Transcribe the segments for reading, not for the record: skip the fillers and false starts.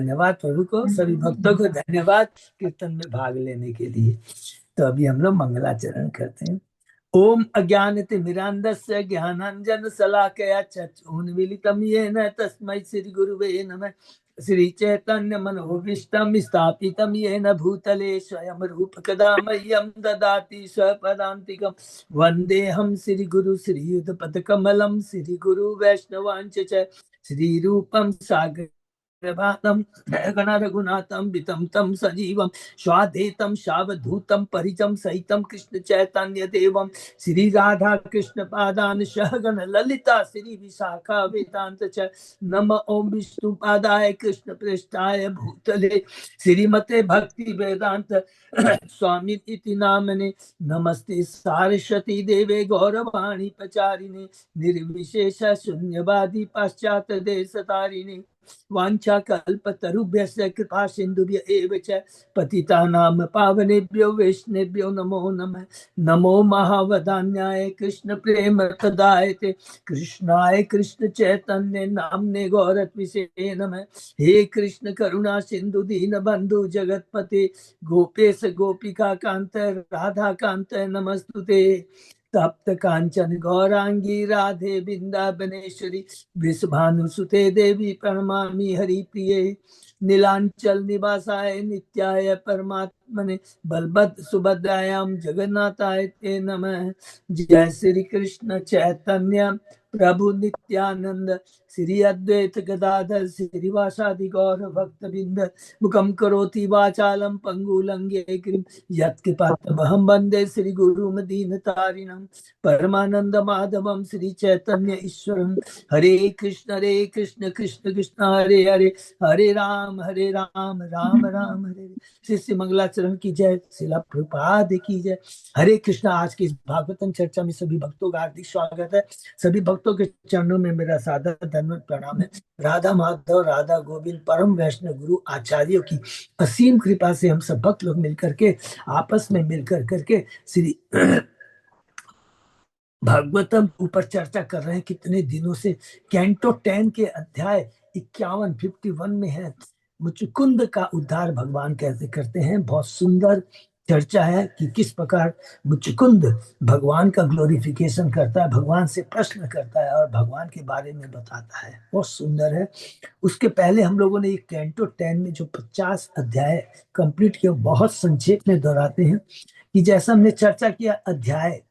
धन्यवाद प्रभु को, सभी भक्तों को धन्यवाद कीर्तन में भाग लेने के लिए। तो अभी हम लोग मंगलाचरण करते हैं। ओम अज्ञानतिमिरान्धस्य ज्ञानाञ्जन शलाकया चक्षुन्मीलितं येन तस्मै श्री गुरुवे नमः। श्री चैतन्य मनोभीष्टं स्थापितं येन भूतले स्वयं रूप कदा मह्यं ददाति स्वपदान्तिकं। वन्देऽहं श्री गुरु श्रीयुतपदकमलं श्री गुरु वैष्णवांच च श्री रूपं सागर प्रभातम गण रघुनाथम वितम तम सजीवम स्वाधेतम शावधूतम परिचम सहितम कृष्ण चैतन्य देवम श्री राधा कृष्ण पादान सहगण ललिता श्री विशाखा वेदांत च नम ओम विष्णु पादाय कृष्ण पृष्ठाय भूतले श्रीमते भक्ति वेदांत स्वामी इति नामने नमस्ते सारस्वती देवे गौरवाणी प्रचारिणे निर्विशेष शून्यवादी पाश्चात देश तारिणे वांछा कल्पतरुभ्यश्च कृपा सिंधुभ्य एव च पतितानां पावनेभ्यो वैष्णवेभ्यो नमो नमः। नमो महावदान्याय कृष्ण प्रेम प्रदायते कृष्णाय कृष्ण चैतन्य नामने गौरत्विषे नमः। हे कृष्ण करुणा सिंधु दीन बंधु जगतपते गोपेश गोपिका कांत राधा कांत नमस्तुते। तप्त कांचन गौरांगी राधे वृंदावनेश्वरी वृषभानुसुते देवी प्रणमामि हरिप्रिये। नीलांचल निवासाय नित्याय परमात्मने बलभद्र सुभद्रायां जगन्नाथाय ते नमः। जय श्री कृष्ण चैतन्य प्रभु नित्यानंद श्री अद्वैत गदाधर श्रीवासादि गौर भक्तबिंद मुखम करोति वाचालम पंगुलंगे गिरिम यत्कृपातमहं वन्दे श्री गुरुं दीनतारिणं परमानंद माधवम श्री चैतन्य ईश्वरम। हरे कृष्ण कृष्ण कृष्ण हरे हरे हरे राम राम राम हरे हरे। श्री श्री मंगलाचरण की जय, श्रीला प्रभुपाद की जय। हरे कृष्ण। आज की इस भागवतम चर्चा में सभी भक्तों का हार्दिक स्वागत है। सभी भक्तों के चरणों में मेरा सादर धन्यवाद प्रणाम है। राधा माधव राधा गोविंद परम वैष्णव गुरु आचार्यों की असीम कृपा से हम सब भक्त लोग मिलकर के आपस में मिलकर करके श्री भागवतम ऊपर चर्चा कर रहे हैं कितने दिनों से। कैंटो 10 के अध्याय 51 में है मुचुकुंद का उद्धार भगवान कैसे करते हैं। बहुत सुंदर चर्चा है कि किस प्रकार मुचुकुंद भगवान का ग्लोरिफिकेशन करता है, भगवान से प्रश्न करता है और भगवान के बारे में बताता है। बहुत सुंदर है। उसके पहले हम लोगों ने एक कैंटो 10 में जो 50 अध्याय कंप्लीट किया, बहुत संक्षेप में दोहराते हैं कि जैसा हमने चर्चा किया, अध्याय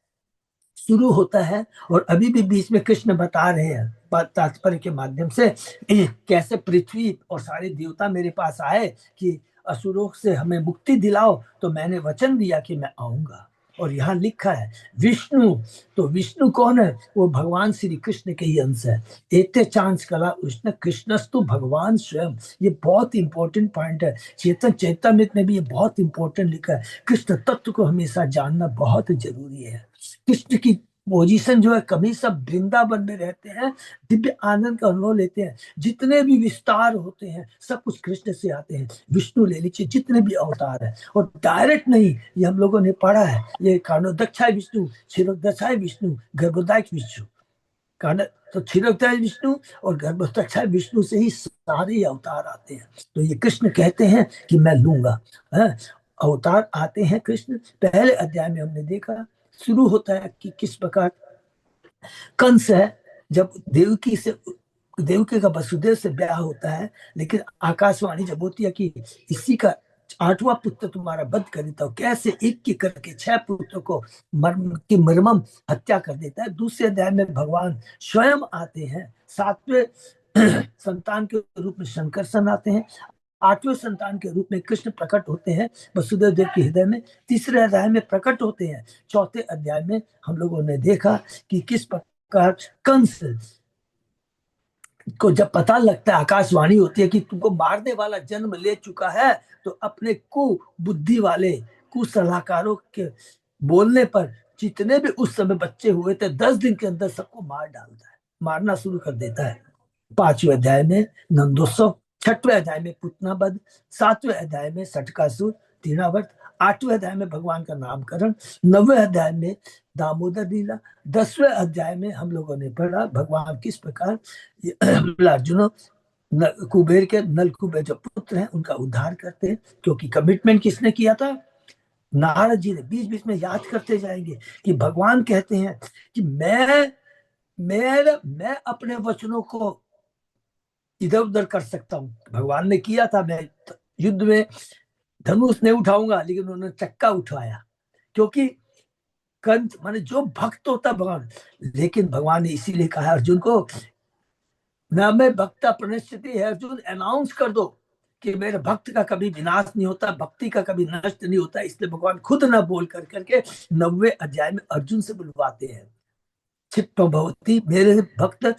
शुरू होता है और अभी भी बीच में कृष्ण बता रहे हैं तात्पर्य के माध्यम से कैसे पृथ्वी और सारे देवता मेरे पास आए कि असुरों से हमें मुक्ति दिलाओ, तो मैंने वचन दिया कि मैं आऊंगा। और यहाँ लिखा है विष्णु, तो विष्णु कौन है? वो भगवान श्री कृष्ण के ही अंश है। एते चांस कला उष्ण कृष्णस्तु भगवान स्वयं। ये बहुत इंपॉर्टेंट पॉइंट है। चेतन चैतन्यमृत में भी ये बहुत इंपॉर्टेंट लिखा है। कृष्ण तत्व को हमेशा जानना बहुत जरूरी है। कृष्ण की पोजीशन जो है, कभी सब वृंदावन में रहते हैं, दिव्य आनंद का अनुभव लेते हैं। जितने भी विस्तार होते हैं सब कुछ कृष्ण से आते हैं। विष्णु ले लीजिए, जितने भी अवतार है, और डायरेक्ट नहीं, ये हम लोगों ने पढ़ा है। ये कारणोदक्षाय विष्णु, क्षीरोदक्षाय विष्णु, गर्भोदायक विष्णु, कारण तो क्षीरोदक्षाय विष्णु और गर्भोदक्षाय विष्णु से ही सारे अवतार आते हैं। तो ये कृष्ण कहते हैं कि मैं लूंगा। अवतार आते हैं कृष्ण। पहले अध्याय में हमने देखा, शुरू होता है कि किस प्रकार कंस है, जब देवकी का वसुदेव से ब्याह होता है, लेकिन आकाशवाणी जब होती है कि इसी का 8वां पुत्र तुम्हारा वध कर देता हो, कैसे एक की करके 6 पुत्रों को मर्मम हत्या कर देता है। दूसरे अध्याय में भगवान स्वयं आते हैं। 7वें संतान के रूप में शंकरसन आते हैं। 8वें संतान के रूप में कृष्ण प्रकट होते हैं वसुदेव देव के हृदय में। तीसरे अध्याय में प्रकट होते हैं। चौथे अध्याय में हम लोगों ने देखा कि किस प्रकार कंस को जब पता लगता है, आकाशवाणी होती है कि तुमको मारने वाला जन्म ले चुका है, तो अपने बुद्धि वाले कुसलाहकारों के बोलने पर जितने भी उस समय बच्चे हुए थे 10 दिन के अंदर सबको मार डालता है, मारना शुरू कर देता है। 5वें अध्याय में नंदोत्सव, 6वें अध्याय में पुतनावध, 7वें अध्याय में सटकासुर तीनावर्त, 8वें अध्याय में भगवान का नामकरण, 9वें अध्याय में दामोदर लीला, 10वें अध्याय में हम लोगों ने पढ़ा भगवान किस प्रकार अर्जुन कुबेर के नलकुबेर जो पुत्र हैं उनका उद्धार करते हैं, क्योंकि कमिटमेंट किसने किया था? नारद जी ने। बीच बीच में याद करते जाएंगे कि भगवान कहते हैं कि मैं अपने वचनों को इधर उधर कर सकता हूँ। भगवान ने किया था, मैं युद्ध में धनुष नहीं उठाऊंगा, लेकिन उन्होंने चक्का उठाया, क्योंकि कंठ माने जो भक्त होता भगवान। लेकिन भगवान ने इसीलिए कहा अर्जुन को, न मैं भक्ता प्रणश्यति है अर्जुन, अनाउंस कर दो कि मेरे भक्त का कभी विनाश नहीं होता, भक्ति का कभी नष्ट नहीं होता। इसलिए भगवान खुद न बोल कर करके 90वें अध्याय में अर्जुन से बुलवाते हैं, क्षिप्तो भवति, मेरे भक्त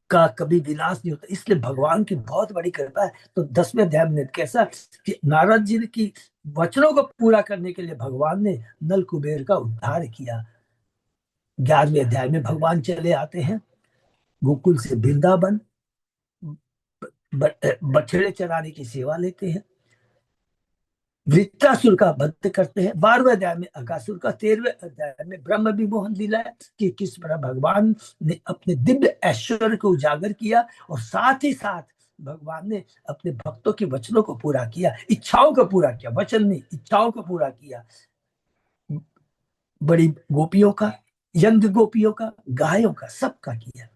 का कभी विनाश नहीं होता। इसलिए भगवान की बहुत बड़ी कृपा है। तो 10वें अध्याय में कैसा कि नारद जी की वचनों को पूरा करने के लिए भगवान ने नल कुबेर का उद्धार किया। 11वें अध्याय में भगवान चले आते हैं गोकुल से वृंदावन, बछड़े चराने की सेवा लेते हैं, वृत्रासुर का वध करते हैं। 12वें अध्याय में अगासुर का, 13वें अध्याय में ब्रह्म विमोहन लीला है कि किस प्रकार भगवान ने अपने दिव्य ऐश्वर्य को उजागर किया, और साथ ही साथ भगवान ने अपने भक्तों के वचनों को पूरा किया, इच्छाओं को पूरा किया, वचन नहीं इच्छाओं को पूरा किया। बड़ी गोपियों का, यंग गोपियों का, गायों का, सबका किया।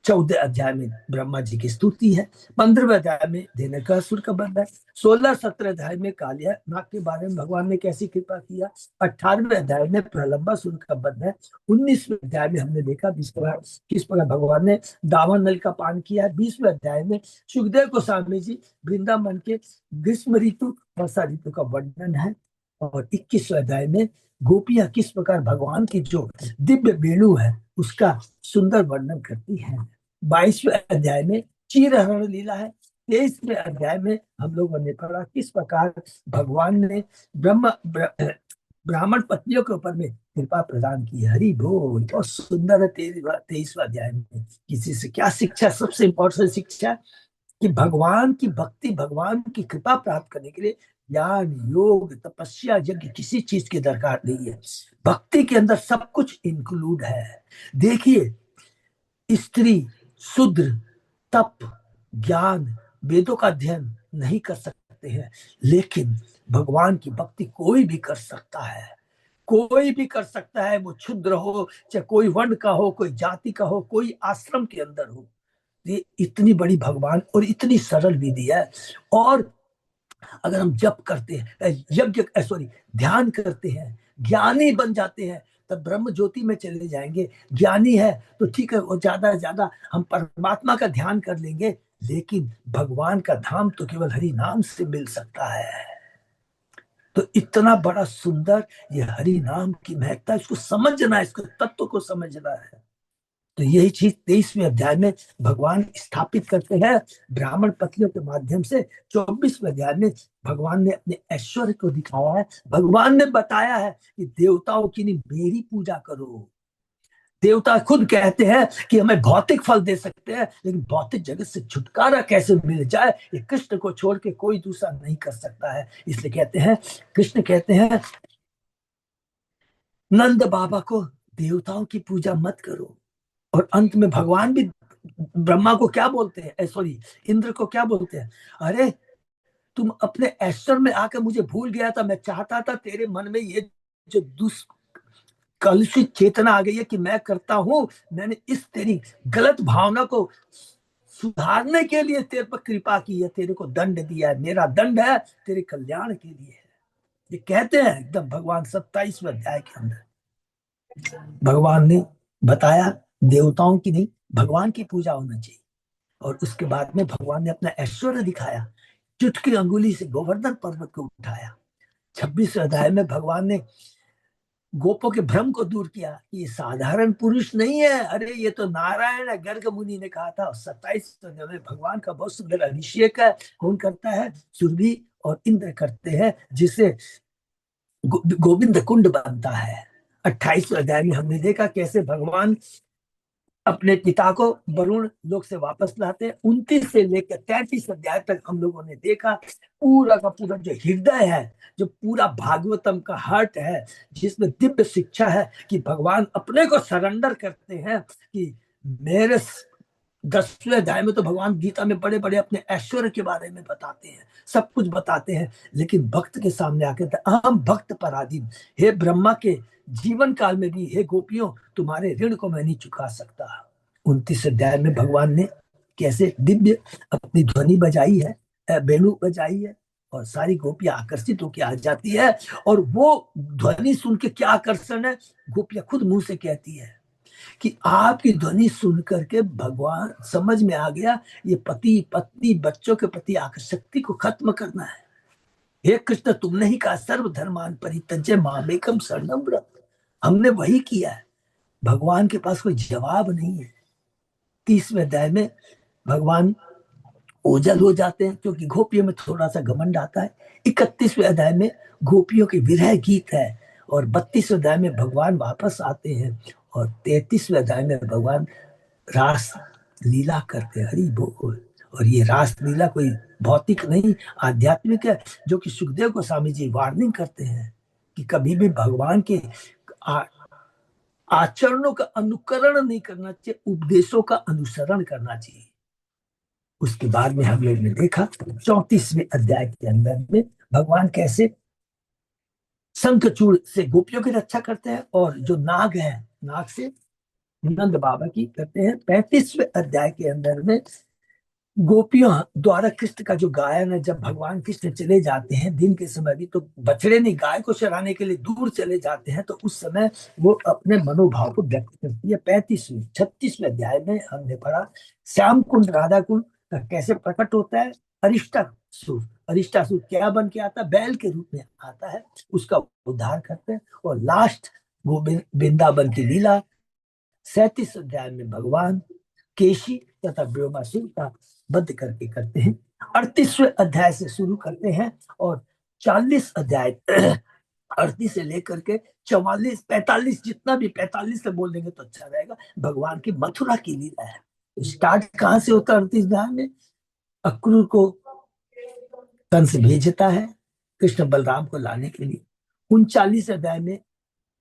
14 अध्याय में ब्रह्मा जी की स्तुति है। 15वें अध्याय में धेनुकासुर का वध है। 16-17 अध्याय में कालिया नाग के बारे में भगवान ने कैसी कृपा किया। 18वें अध्याय में प्रलंबासुर का वध है। 19वें अध्याय में हमने देखा किस प्रकार भगवान ने दावन नल का पान किया है। 20वें अध्याय में सुखदेव गोस्वामी जी वृंदावन के ग्रीष्म ऋतु वर्षा ऋतु का वर्णन है। और 21वें अध्याय में गोपियां किस प्रकार भगवान की जो दिव्य वेणु है उसका सुंदर वर्णन करती है। 22वें अध्याय में चीरहरण लीला है। 23वें अध्याय में हम लोगों ने पढ़ा किस प्रकार भगवान ने ब्राह्मण पत्नियों के ऊपर में कृपा प्रदान की। हरि बोल। बहुत सुंदर है 23वां अध्याय में। किसी से क्या शिक्षा? सबसे इंपॉर्टेंट शिक्षा कि भगवान की भक्ति, भगवान की कृपा प्राप्त करने के लिए ज्ञान, योग, तपस्या, यज्ञ किसी चीज की दरकार नहीं है। भक्ति के अंदर सब कुछ इंक्लूड है। देखिए, स्त्री, शूद्र, तप, ज्ञान, वेदों का अध्ययन नहीं कर सकते हैं, लेकिन भगवान की भक्ति कोई भी कर सकता है। कोई भी कर सकता है, वो क्षुद्र हो, चाहे कोई वर्ण का हो, कोई जाति का हो, कोई आश्रम के अंदर हो। ये इतनी बड़ी भगवान और इतनी सरल विधि है। और अगर हम जप करते हैं, यज्ञ सॉरी ध्यान करते हैं, ज्ञानी बन जाते हैं, तब ब्रह्म ज्योति में चले जाएंगे। ज्ञानी है तो ठीक है, वो ज्यादा से ज्यादा हम परमात्मा का ध्यान कर लेंगे, लेकिन भगवान का धाम तो केवल हरि नाम से मिल सकता है। तो इतना बड़ा सुंदर ये हरि नाम की महत्ता, इसको समझना है, इसको तत्व को समझना है। तो यही चीज 23वें अध्याय में भगवान स्थापित करते हैं ब्राह्मण पत्नियों के माध्यम से। 24वें अध्याय में भगवान ने अपने ऐश्वर्य को दिखाया है। भगवान ने बताया है कि देवताओं की नहीं, मेरी पूजा करो। देवता खुद कहते हैं कि हमें भौतिक फल दे सकते हैं, लेकिन भौतिक जगत से छुटकारा कैसे मिल जाए, ये कृष्ण को छोड़ के कोई दूसरा नहीं कर सकता है। इसलिए कहते हैं, कृष्ण कहते हैं नंद बाबा को देवताओं की पूजा मत करो। और अंत में भगवान भी ब्रह्मा को क्या बोलते हैं, सॉरी इंद्र को क्या बोलते हैं, अरे तुम अपने ऐश्वर्य में आकर मुझे भूल गया था। मैं चाहता था तेरे मन में ये जो कलुषित चेतना आ गई है कि मैं करता हूं, मैंने इस तेरी गलत भावना को सुधारने के लिए तेरे पर कृपा की है, तेरे को दंड दिया है। मेरा दंड है तेरे कल्याण के लिए है। ये कहते हैं एकदम भगवान 27वें अध्याय के अंदर। भगवान ने बताया देवताओं की नहीं, भगवान की पूजा होना चाहिए। और उसके बाद में भगवान ने अपना ऐश्वर्य दिखाया, चुटकी अंगुली से गोवर्धन पर्वत को उठाया। 26वें अध्याय में भगवान ने गोपों के भ्रम को दूर किया कि ये साधारण पुरुष नहीं है, अरे ये तो नारायण है, गर्ग मुनि ने कहा था। और 27वें अध्याय में भगवान का बहुत सुंदर अभिषेक है। कौन करता है? सुरभि और इंद्र करते हैं, जिससे गोविंद कुंड बनता है। 28वें अध्याय में हमने देखा कैसे भगवान अपने पिता को वरुण लोक से वापस लाते हैं। 29 से लेकर 33 अध्याय तक हम लोगों ने देखा पूरा का पूरा जो हृदय है, जो पूरा भागवतम का हार्ट है, जिसमें दिव्य शिक्षा है कि भगवान अपने को सरेंडर करते हैं कि मेरे 10वें अध्याय में तो भगवान गीता में बड़े बड़े अपने ऐश्वर्य के बारे में बताते हैं, सब कुछ बताते हैं, लेकिन भक्त के सामने आके अहम भक्त पराधीन, हे ब्रह्मा के जीवन काल में भी हे गोपियों तुम्हारे ऋण को मैं नहीं चुका सकता। 29 अध्याय में भगवान ने कैसे दिव्य अपनी ध्वनि बजाई है, बेणु बजाई है, और सारी गोपियां आकर्षित होकर आ जाती है। और वो ध्वनि सुन के क्या आकर्षण है, गोपियां खुद मुंह से कहती है कि आपकी ध्वनि सुन करके भगवान समझ में आ गया ये पति पत्नी बच्चों के प्रति आसक्ति को खत्म करना है। हे कृष्ण तुमने ही कहा सर्वधर्मान परित्यज्य मामेकम शरणम व्रत, हमने वही किया है। भगवान के पास कोई जवाब नहीं है। 30वें अध्याय में भगवान ओझल हो जाते हैं क्योंकि गोपियों में थोड़ा सा घमंड आता है। 31वें अध्याय में गोपियों के विरह गीत है, और 32वें अध्याय में भगवान वापस आते हैं, और 33वें अध्याय में भगवान रास लीला करते हैं। हरि बोल। और ये रास लीला कोई भौतिक नहीं, आध्यात्मिक है, जो कि सुखदेव गोस्वामी जी वार्निंग करते हैं कि कभी भी भगवान के आचरणों का अनुकरण नहीं करना चाहिए, उपदेशों का अनुसरण करना चाहिए। उसके बाद में हम लोग ने देखा 34वें अध्याय के अंदर में भगवान कैसे शंखचूड़ से गोपियों की रक्षा करते हैं, और जो नाग है नाग से नंद बाबा की करते हैं। 35वें अध्याय के अंदर में गोपियों द्वारा कृष्ण का जो गायन है, जब भगवान कृष्ण चले जाते हैं दिन के समय भी, तो बछड़े नहीं गाय को चराने के लिए दूर चले जाते हैं, तो उस समय वो अपने मनोभाव को व्यक्त करती है। 36वें अध्याय में हमने पढ़ा श्याम कुंड राधा कुंड का कैसे प्रकट होता है। अरिष्टासुर क्या बन के आता है, बैल के रूप में आता है, उसका उद्धार करते हैं। और लास्ट वो वृंदावन की लीला 37 अध्याय में भगवान केशी तथा व्योमासुर का वध करके करते हैं। 38वें अध्याय से शुरू करते हैं, और 40 अध्याय 38 से लेकर के 44 45 जितना भी 45 से बोल देंगे तो अच्छा रहेगा, भगवान की मथुरा की लीला है। स्टार्ट कहां से होता है? 38 अध्याय में अक्रूर को कंस भेजता है कृष्ण बलराम को लाने के लिए। 39 अध्याय में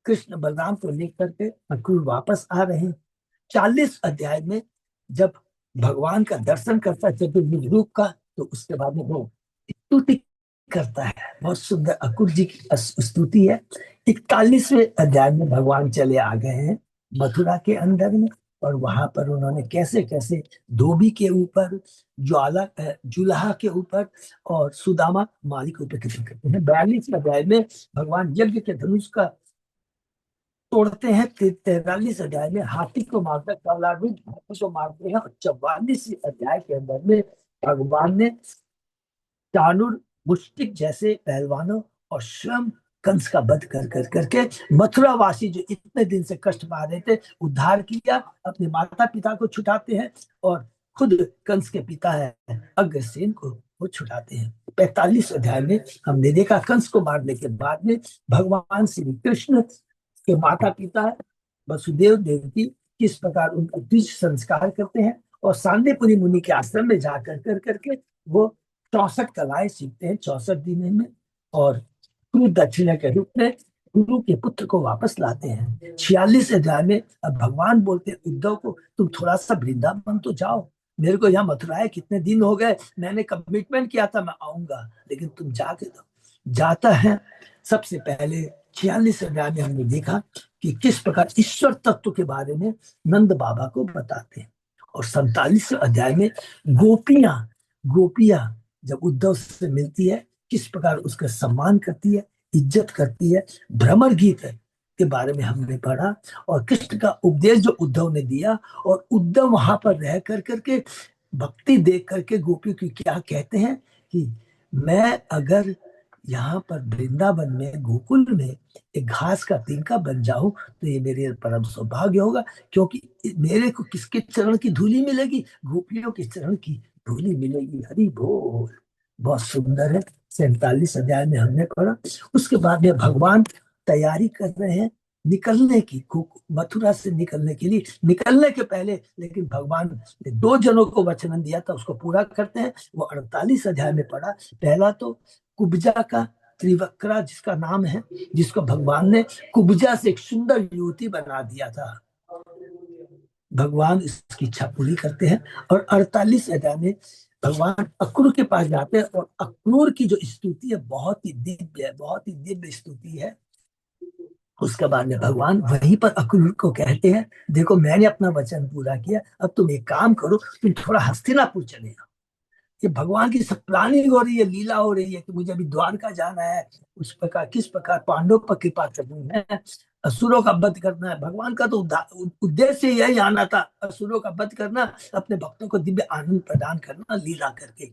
कृष्ण बलराम को लेकर के अक्रूर वापस आ रहे हैं। 40 अध्याय में जब भगवान का दर्शन करता है चतुर्भुज रूप का, तो उसके बाद में वो स्तुति करता है, बहुत सुंदर अक्रूर जी की स्तुति है। 41वें अध्याय में भगवान चले आ गए हैं मथुरा के अंदर में, और वहां पर उन्होंने कैसे कैसे धोबी के ऊपर, ज्वाला जुलाहा के ऊपर, और सुदामा माली के ऊपर कृपा करते हैं। 42वें अध्याय में भगवान यज्ञ के धनुष का तोड़ते हैं। 43 अध्याय में हाथी को मारकर कौलारूप हाथी को मारते हैं। और 44 अध्याय के अंदर में भगवान ने चाणूर मुष्टिक जैसे पहलवानों और स्वयं कंस का वध कर कर करके मथुरा वासी जो इतने दिन से कष्ट पा रहे थे उद्धार किया, अपने माता पिता को छुटाते हैं, और खुद कंस के पिता है अग्रसेन को वो छुटाते हैं। 45 अध्याय में हमने देखा कंस को मारने के बाद में भगवान श्री कृष्ण के माता पिता वसुदेव देवकी किस प्रकार उनका द्विज संस्कार करते हैं, और सांदीपनि मुनि के आश्रम में जाकर कर करके वो 64 कलाएं सीखते हैं 64 दिन में, और गुरु दक्षिणा के रूप में गुरु के पुत्र को वापस लाते हैं। 46 अध्याय में अब भगवान बोलते हैं उद्धव को, तुम थोड़ा सा वृंदावन तो जाओ, मेरे को यहाँ मथुरा कितने दिन हो गए, मैंने कमिटमेंट किया था मैं आऊंगा, लेकिन तुम जाके दो। जाता है। सबसे पहले 46 अध्याय में हमने देखा कि किस प्रकार ईश्वर तत्व के बारे में नंद बाबा को बताते हैं, और 47 अध्याय में गोपियां जब उद्धव से मिलती है किस प्रकार उसका सम्मान करती है, इज्जत करती है। भ्रमर गीत के बारे में हमने पढ़ा, और कृष्ण का उपदेश जो उद्धव ने दिया, और उद्धव वहां पर रह कर करके भक्ति देख करके गोपियों की क्या कहते हैं कि मैं अगर यहाँ पर वृंदावन में गोकुल में एक घास का तिनका बन जाऊं तो ये मेरे परम सौभाग्य होगा, क्योंकि मेरे को किसके चरण की धूली मिलेगी? गोपियों के चरण की धूली मिलेगी। हरि बोल। बहुत सुंदर है। 47 अध्याय में हमने पढ़ा। उसके बाद में भगवान तैयारी कर रहे हैं निकलने की, मथुरा से निकलने के लिए। निकलने के पहले लेकिन भगवान ने 2 जनों को वचन दिया था, उसको पूरा करते हैं। वो 48 अध्याय में पढ़ा। पहला तो कुब्जा का त्रिवक्रा जिसका नाम है, जिसको भगवान ने कुब्जा से एक सुंदर युवती बना दिया था, भगवान इसकी इच्छा पूरी करते हैं। और 48 अध्याय में भगवान अक्रूर के पास जाते हैं, और अक्रूर की जो स्तुति है बहुत ही दिव्य है, बहुत ही दिव्य स्तुति है। उसके बाद में भगवान वहीं पर अक्रूर को कहते हैं, देखो मैंने अपना वचन पूरा किया, अब तुम एक काम करो, तुम थोड़ा हस्तिनापुर चले जाओ। ये भगवान की सब प्लानिंग हो रही है, लीला हो रही है कि मुझे अभी द्वारका जाना है, उस प्रकार किस प्रकार पांडवों पर कृपा करनी है, असुरों का वध करना है। भगवान का तो उद्देश्य यही आना था, असुरों का वध करना, अपने भक्तों को दिव्य आनंद प्रदान करना लीला करके।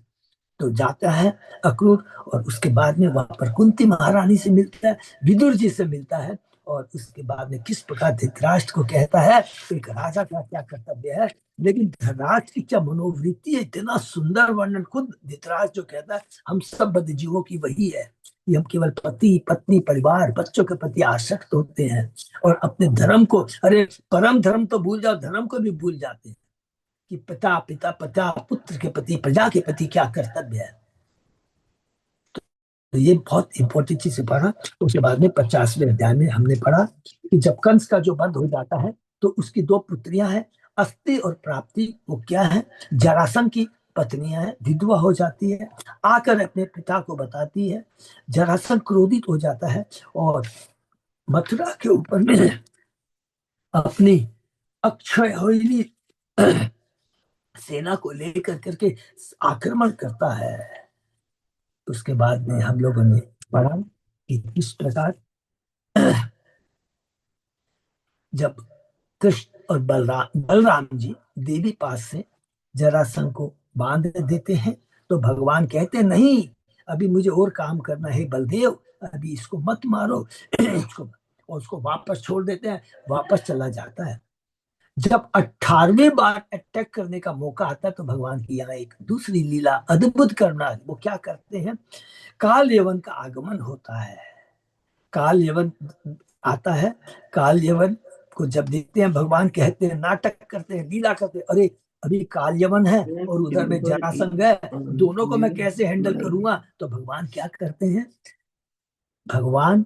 तो जाता है अक्रूर, और उसके बाद में वहां पर कुंती महारानी से मिलता है, विदुर जी से मिलता है। और उसके बाद में किस प्रकार धृतराष्ट्र को कहता है एक राजा का क्या कर्तव्य है। लेकिन धृतराष्ट्र की क्या मनोवृत्ति है, इतना सुंदर वर्णन खुद धृतराष्ट्र जो कहता है हम सब बद्ध जीवों की वही है कि हम केवल पति पत्नी परिवार बच्चों के प्रति आसक्त होते हैं, और अपने धर्म को, अरे परम धर्म तो भूल जाओ, धर्म को भी भूल जाते हैं कि पिता पिता पिता पुत्र के प्रति प्रजा के प्रति क्या कर्तव्य है। तो ये बहुत इंपॉर्टेंट चीज से पढ़ा। उसके बाद में 50वें अध्याय में हमने पढ़ा कि जब कंस का जो वध हो जाता है तो उसकी दो पुत्रियां हैं, अस्ति और प्राप्ति। वो क्या है, जरासंध की पत्नियां हैं, विधवा हो जाती है, आकर अपने पिता को बताती है। जरासंध क्रोधित हो जाता है और मथुरा के ऊपर में अपनी अक्षय सेना को लेकर करके आक्रमण करता है। उसके बाद में हम लोगों ने पढ़ा कि किस प्रकार जब कृष्ण और बलराम जी देवी पास से जरासंध को बांध देते हैं, तो भगवान कहते नहीं, अभी मुझे और काम करना है बलदेव, अभी इसको मत मारो इसको, और उसको वापस छोड़ देते हैं, वापस चला जाता है। जब 18वें बार अटैक करने का मौका आता है तो भगवान की यहाँ एक दूसरी लीला अद्भुत करना है। वो क्या करते हैं, काल यवन का आगमन होता है। काल यवन आता है, काल यवन को जब देखते हैं भगवान कहते हैं, नाटक करते हैं, लीला करते हैं, अरे अभी काल यवन है और उधर में जरासंध है, दोनों को मैं कैसे हैंडल करूंगा। तो भगवान क्या करते हैं, भगवान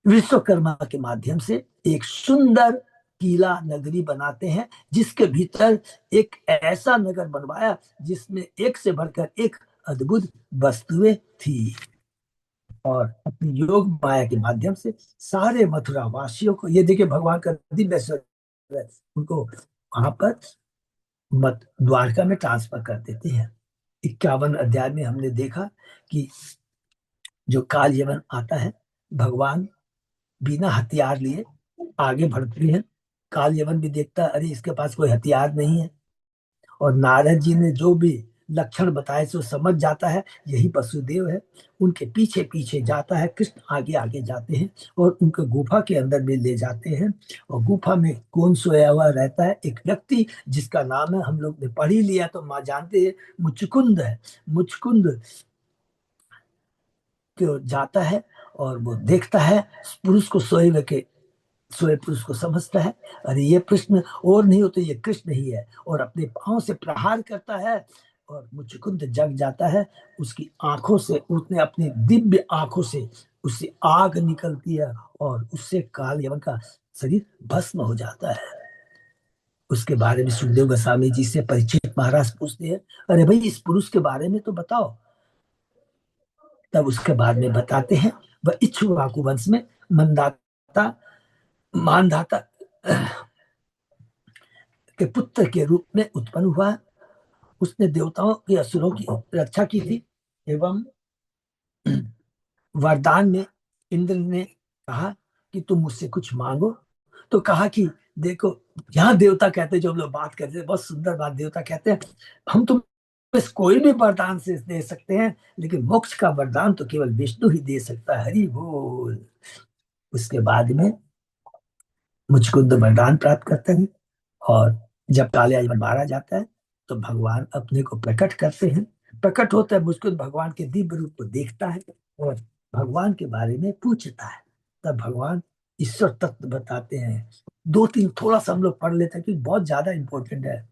विश्वकर्मा के माध्यम से एक सुंदर किला नगरी बनाते हैं, जिसके भीतर एक ऐसा नगर बनवाया जिसमें एक से बढ़कर एक अद्भुत वस्तुएं थी। और अपनी योग माया के माध्यम से सारे मथुरा वासियों को, ये देखिए भगवान का दिव्य स्वरूप है, उनको वहां पर मत द्वारका में ट्रांसफर कर देते हैं। 51 अध्याय में हमने देखा कि जो काल यवन आता है, भगवान बिना हथियार लिए आगे बढ़ते हैं। काल यवन भी देखता है अरे इसके पास कोई हथियार नहीं है, और नारद जी ने जो भी लक्षण बताए सो समझ जाता है यही वसुदेव है। उनके पीछे पीछे जाता है, कृष्ण आगे आगे जाते हैं और उनको गुफा के अंदर में ले जाते हैं। और गुफा में कौन सोया हुआ रहता है, एक व्यक्ति जिसका नाम है, हम लोग ने पढ़ ही लिया तो माँ जानते हैं, मुचकुंद है। मुचकुंद क्यों जाता है और वो देखता है पुरुष को सोए हुए के, सोए पुरुष को समझता है अरे ये कृष्ण और नहीं होते, ये कृष्ण ही है, और अपने पांव से प्रहार करता है और मुचकुंद जग जाता है। उसकी आंखों से, उसने अपनी दिव्य आंखों से उससे आग निकलती है और उससे काल यवन का शरीर भस्म हो जाता है। उसके बारे में सुखदेव गोस्वामी जी से परीक्षित महाराज पूछते हैं, अरे भाई इस पुरुष के बारे में तो बताओ। तब उसके बाद में बताते हैं वह इक्ष्वाकु वंश में मंदाता मानधाता के पुत्र के रूप में उत्पन्न हुआ। उसने देवताओं की असुरों की रक्षा की थी, एवं वरदान में इंद्र ने कहा कि तुम मुझसे कुछ मांगो। तो कहा कि देखो, यहाँ देवता कहते हैं, जो हम लोग बात करते हैं बहुत सुंदर बात, देवता कहते हैं हम तुम कोई भी वरदान से दे सकते हैं, लेकिन मोक्ष का वरदान तो केवल विष्णु ही दे सकता है, हरि बोल। उसके बाद में मुझको तो वरदान प्राप्त करते हैं, और जब कालिया मारा जाता है तो भगवान अपने को प्रकट करते हैं। प्रकट होता है मुझको, भगवान के दिव्य रूप को देखता है और भगवान के बारे में पूछता है। तब भगवान ईश्वर तत्व बताते हैं। दो तीन थोड़ा सा हम लोग पढ़ लेते हैं क्योंकि बहुत ज्यादा इंपॉर्टेंट है।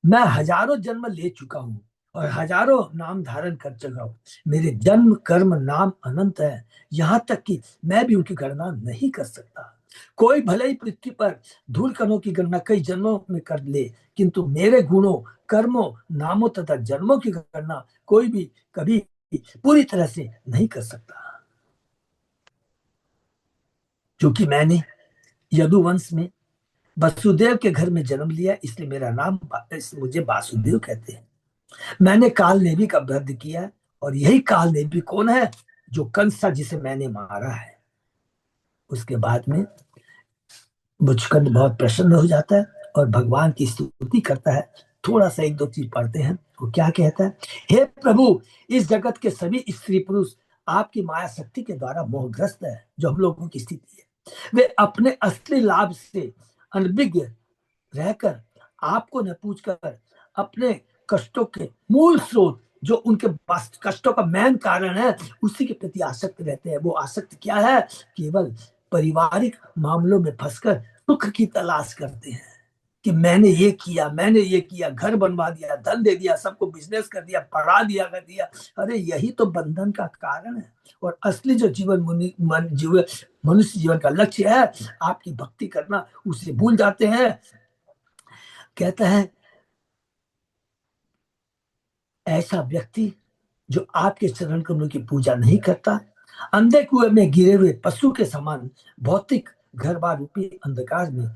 मैं हजारों जन्म ले चुका हूं और हजारों नाम धारण कर चुका हूं। मेरे जन्म कर्म नाम अनंत है, यहाँ तक कि मैं भी उनकी गणना नहीं कर सकता। कोई भले ही पृथ्वी पर धूल कणों की गणना कई जन्मों में कर ले, किंतु मेरे गुणों, कर्मों, नामों तथा जन्मों की गणना कोई भी कभी पूरी तरह से नहीं कर सकता। क्योंकि मैंने यदुवंश में वसुदेव के घर में जन्म लिया, इसलिए मेरा नाम मुझे वासुदेव कहते हैं। मैंने काल नेमी का वध किया, और यही काल नेमी कौन है? जो कंस था, जिसे मैंने मारा है। उसके बाद में मुचकुंद बहुत प्रसन्न हो जाता है और भगवान की स्तुति करता है। थोड़ा सा एक दो चीज पढ़ते हैं। वो क्या कहता है? हे प्रभु, इस जगत के सभी स्त्री पुरुष आपकी माया शक्ति के द्वारा मोहग्रस्त है। जो हम लोगों की स्थिति है, वे अपने असली लाभ से अनभिज्ञ रहकर आपको न पूछकर अपने कष्टों के मूल स्रोत, जो उनके कष्टों का मेन कारण है, उसी के प्रति आसक्त रहते हैं। वो आसक्त क्या है? केवल पारिवारिक मामलों में फंसकर सुख की तलाश करते हैं कि मैंने ये किया, मैंने ये किया, घर बनवा दिया, धन दे दिया, सबको बिजनेस कर दिया, पढ़ा दिया, कर दिया। अरे यही तो बंधन का कारण है। और असली जो मनुष्य जीवन का लक्ष्य है, आपकी भक्ति करना, उसे भूल जाते हैं। कहता है, ऐसा व्यक्ति जो आपके चरण कमलों की पूजा नहीं करता, अंधे कुएं में गिरे हुए पशु के समान भौतिक घर बार रूपी अंधकार में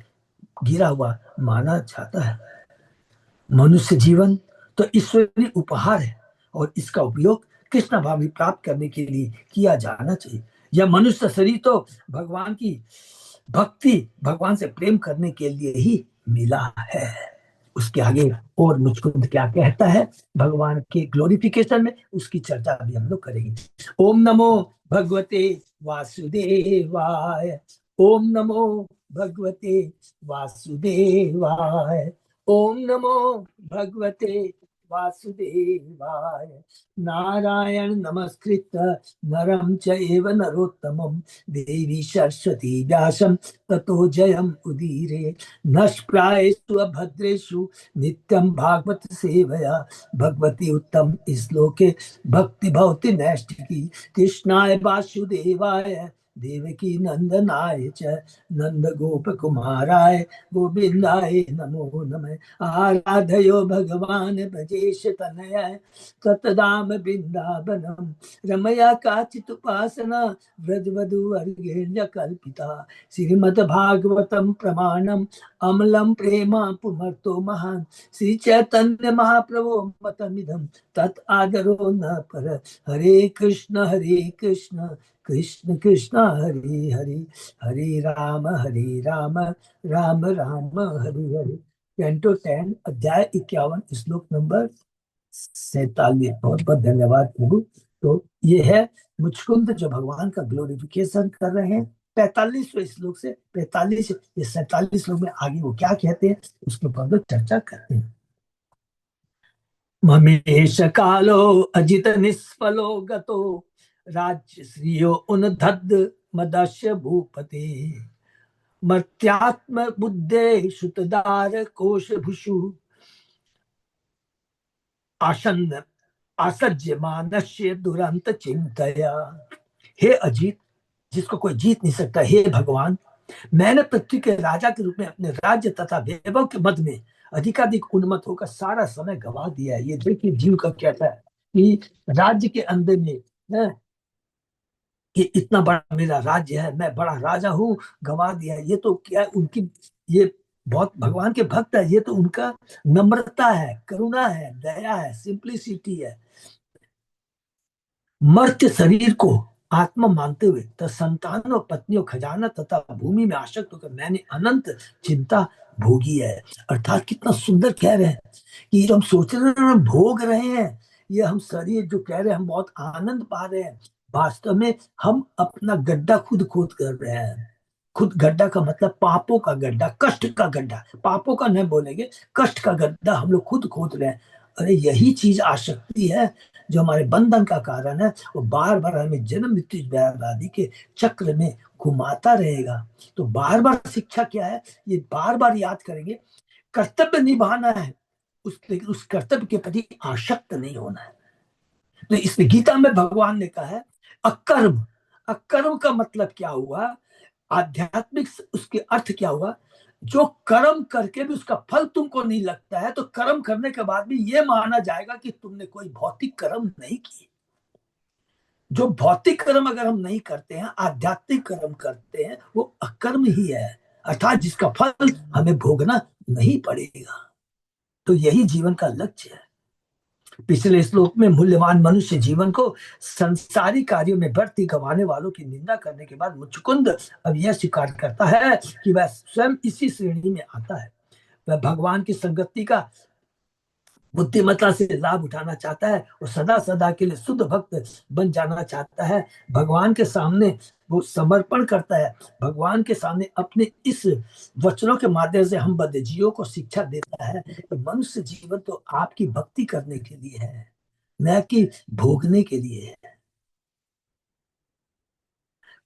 गिरा हुआ माना जाता है। मनुष्य जीवन तो ईश्वरीय उपहार है, और इसका उपयोग कृष्ण भाव प्राप्त करने के लिए किया जाना चाहिए। यह मनुष्य शरीर तो भगवान की भक्ति, भगवान से प्रेम करने के लिए ही मिला है। उसके आगे और मुझको क्या कहता है भगवान के ग्लोरिफिकेशन में, उसकी चर्चा भी हम लोग करेंगे। ओम नमो भगवते वासुदेवाय। ओम नमो भगवते वासुदेवाय। ओम नमो भगवते वासुदेवाय। नारायण नमस्कृत नरम चैव नरोत्तमं देवी सरस्वती व्यासं ततो जयम उदीरे। नष्प्रायेषु अभद्रेषु नित्यं भागवत सेवया भगवती उत्तम श्लोके भक्ति भवति नैष्ठिकी। कृष्णाय वासुदेवाय देवकी नंदनाय च नंद गोप कुमाराय गोविंदाय नमो नमः। आराधयो भगवान भजेश तनय ततदाम वृंदावनम रमया काचित उपासना व्रजवधूवर्गेण्य कल्पिता। श्रीमद् भागवतम प्रमाणम अमलम प्रेमा पुमर्तो महान श्री चैतन्य महाप्रभो मतमिदम तत् आदरो न पर। हरे कृष्ण कृष्ण कृष्ण हरे हरे, हरे राम राम राम हरे हरे। कैंटो 10 अध्याय 51 श्लोक नंबर 47। बहुत बहुत धन्यवाद प्रभु। तो ये है मुचकुंद जो भगवान का ग्लोरिफिकेशन कर रहे हैं 45वें श्लोक से 45 ये 47 श्लोक में। आगे वो क्या कहते हैं उसके ऊपर हम लोग चर्चा करते हैं। ममेश कालो अजित निष्फलो गतो राज्य श्रियो उन्धद्द मदस्य भूपते। मर्त्यात्म बुद्धे सुतदार कोश भुषु आसन्न आसज्य मानस्य दुरंत चिंतया। हे अजीत, जिसको कोई जीत नहीं सकता, हे भगवान, मैंने पृथ्वी के राजा के रूप में अपने राज्य तथा वैभव के मद में अधिकाधिक उन्मत्त होकर सारा समय गवा दिया है। ये देखिए जीव का कहता है कि राज्य के अंदर में है कि इतना बड़ा मेरा राज्य है, मैं बड़ा राजा हूँ, गवा दिया। ये तो क्या है उनकी, ये बहुत भगवान के भक्त है। ये तो उनका नम्रता है, करुणा है, दया है, सिंप्लिसिटी है। मर्त्य शरीर को आत्मा मानते हुए तो संतान और पत्नियों खजाना तथा भूमि में आसक्त होकर मैंने अनंत चिंता भोगी है। अर्थात कितना सुंदर कह रहे हैं कि जो हम सोच रहे हैं, भोग रहे हैं, ये हम शरीर जो कह रहे हैं हम बहुत आनंद पा रहे हैं, वास्तव में हम अपना गड्ढा खुद खोद कर रहे हैं। खुद गड्ढा का मतलब पापों का गड्ढा, कष्ट का गड्ढा। पापों का नहीं बोलेंगे, कष्ट का गड्ढा हम लोग खुद खोद रहे हैं। अरे यही चीज आसक्ति है जो हमारे बंधन का कारण है। वो बार बार हमें जन्म मृत्यु व्याध आदि के चक्र में घुमाता रहेगा। तो बार बार शिक्षा क्या है, ये बार बार याद करेंगे, कर्तव्य निभाना है, उस कर्तव्य के प्रति आसक्त नहीं होना है। तो इसमें गीता में भगवान ने कहा है अकर्म। अकर्म का मतलब क्या हुआ? आध्यात्मिक उसके अर्थ क्या हुआ, जो कर्म करके भी उसका फल तुमको नहीं लगता है, तो कर्म करने के बाद भी ये माना जाएगा कि तुमने कोई भौतिक कर्म नहीं किए। जो भौतिक कर्म अगर हम नहीं करते हैं, आध्यात्मिक कर्म करते हैं, वो अकर्म ही है, अर्थात जिसका फल हमें भोगना नहीं पड़ेगा। तो यही जीवन का लक्ष्य है। पिछले श्लोक में मूल्यवान मनुष्य जीवन को संसारी कार्यों में व्यर्थ गंवाने वालों की निंदा करने के बाद मुचुकुंद अब यह स्वीकार करता है कि वह स्वयं इसी श्रेणी में आता है। वह भगवान की संगति का बुद्धिमत्ता से लाभ उठाना चाहता है और सदा सदा के लिए शुद्ध भक्त बन जाना चाहता है। भगवान के सामने वो समर्पण करता है, भगवान के सामने अपने इस वचनों के माध्यम से हम बद्धजीवियों को शिक्षा देता है कि मनुष्य जीवन तो आपकी भक्ति करने के लिए है, न कि भोगने के लिए है।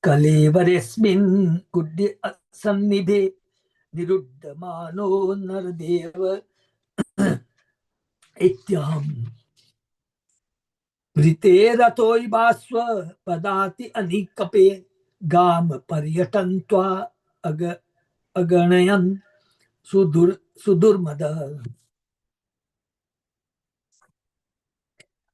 कलेवरेस्मिन् गुड्य सन्निभे निरुद्धमानो नरदेव इत्यहम् ऋते रतोइवास्व पदाति अनिकपे गाम पर्यटन त्वा अगणयन सुदुर्मद।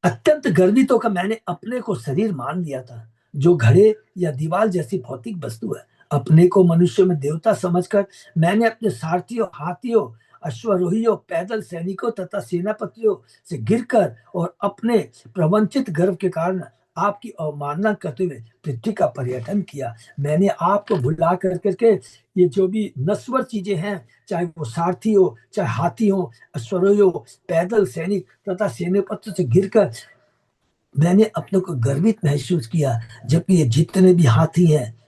अत्यंत गर्वित होकर मैंने अपने को शरीर मान लिया था, जो घड़े या दीवार जैसी भौतिक वस्तु है। अपने को मनुष्य में देवता समझकर मैंने अपने सारथियों, हाथियों, अश्वरोहियों, पैदल सैनिकों तथा सेनापतियों से गिरकर और अपने प्रवंचित गर्व के कारण आपकी अवमानना करते हुए पृथ्वी का पर्यटन किया। मैंने आपको भुला कर करके ये जो भी नश्वर चीजें हैं, चाहे वो सारथी हो, चाहे हाथी हो, अश्वरोही हो, पैदल सैनिक तथा सेनापति से गिरकर मैंने अपने को गर्वित महसूस किया, जबकि ये जितने भी हाथी हैं,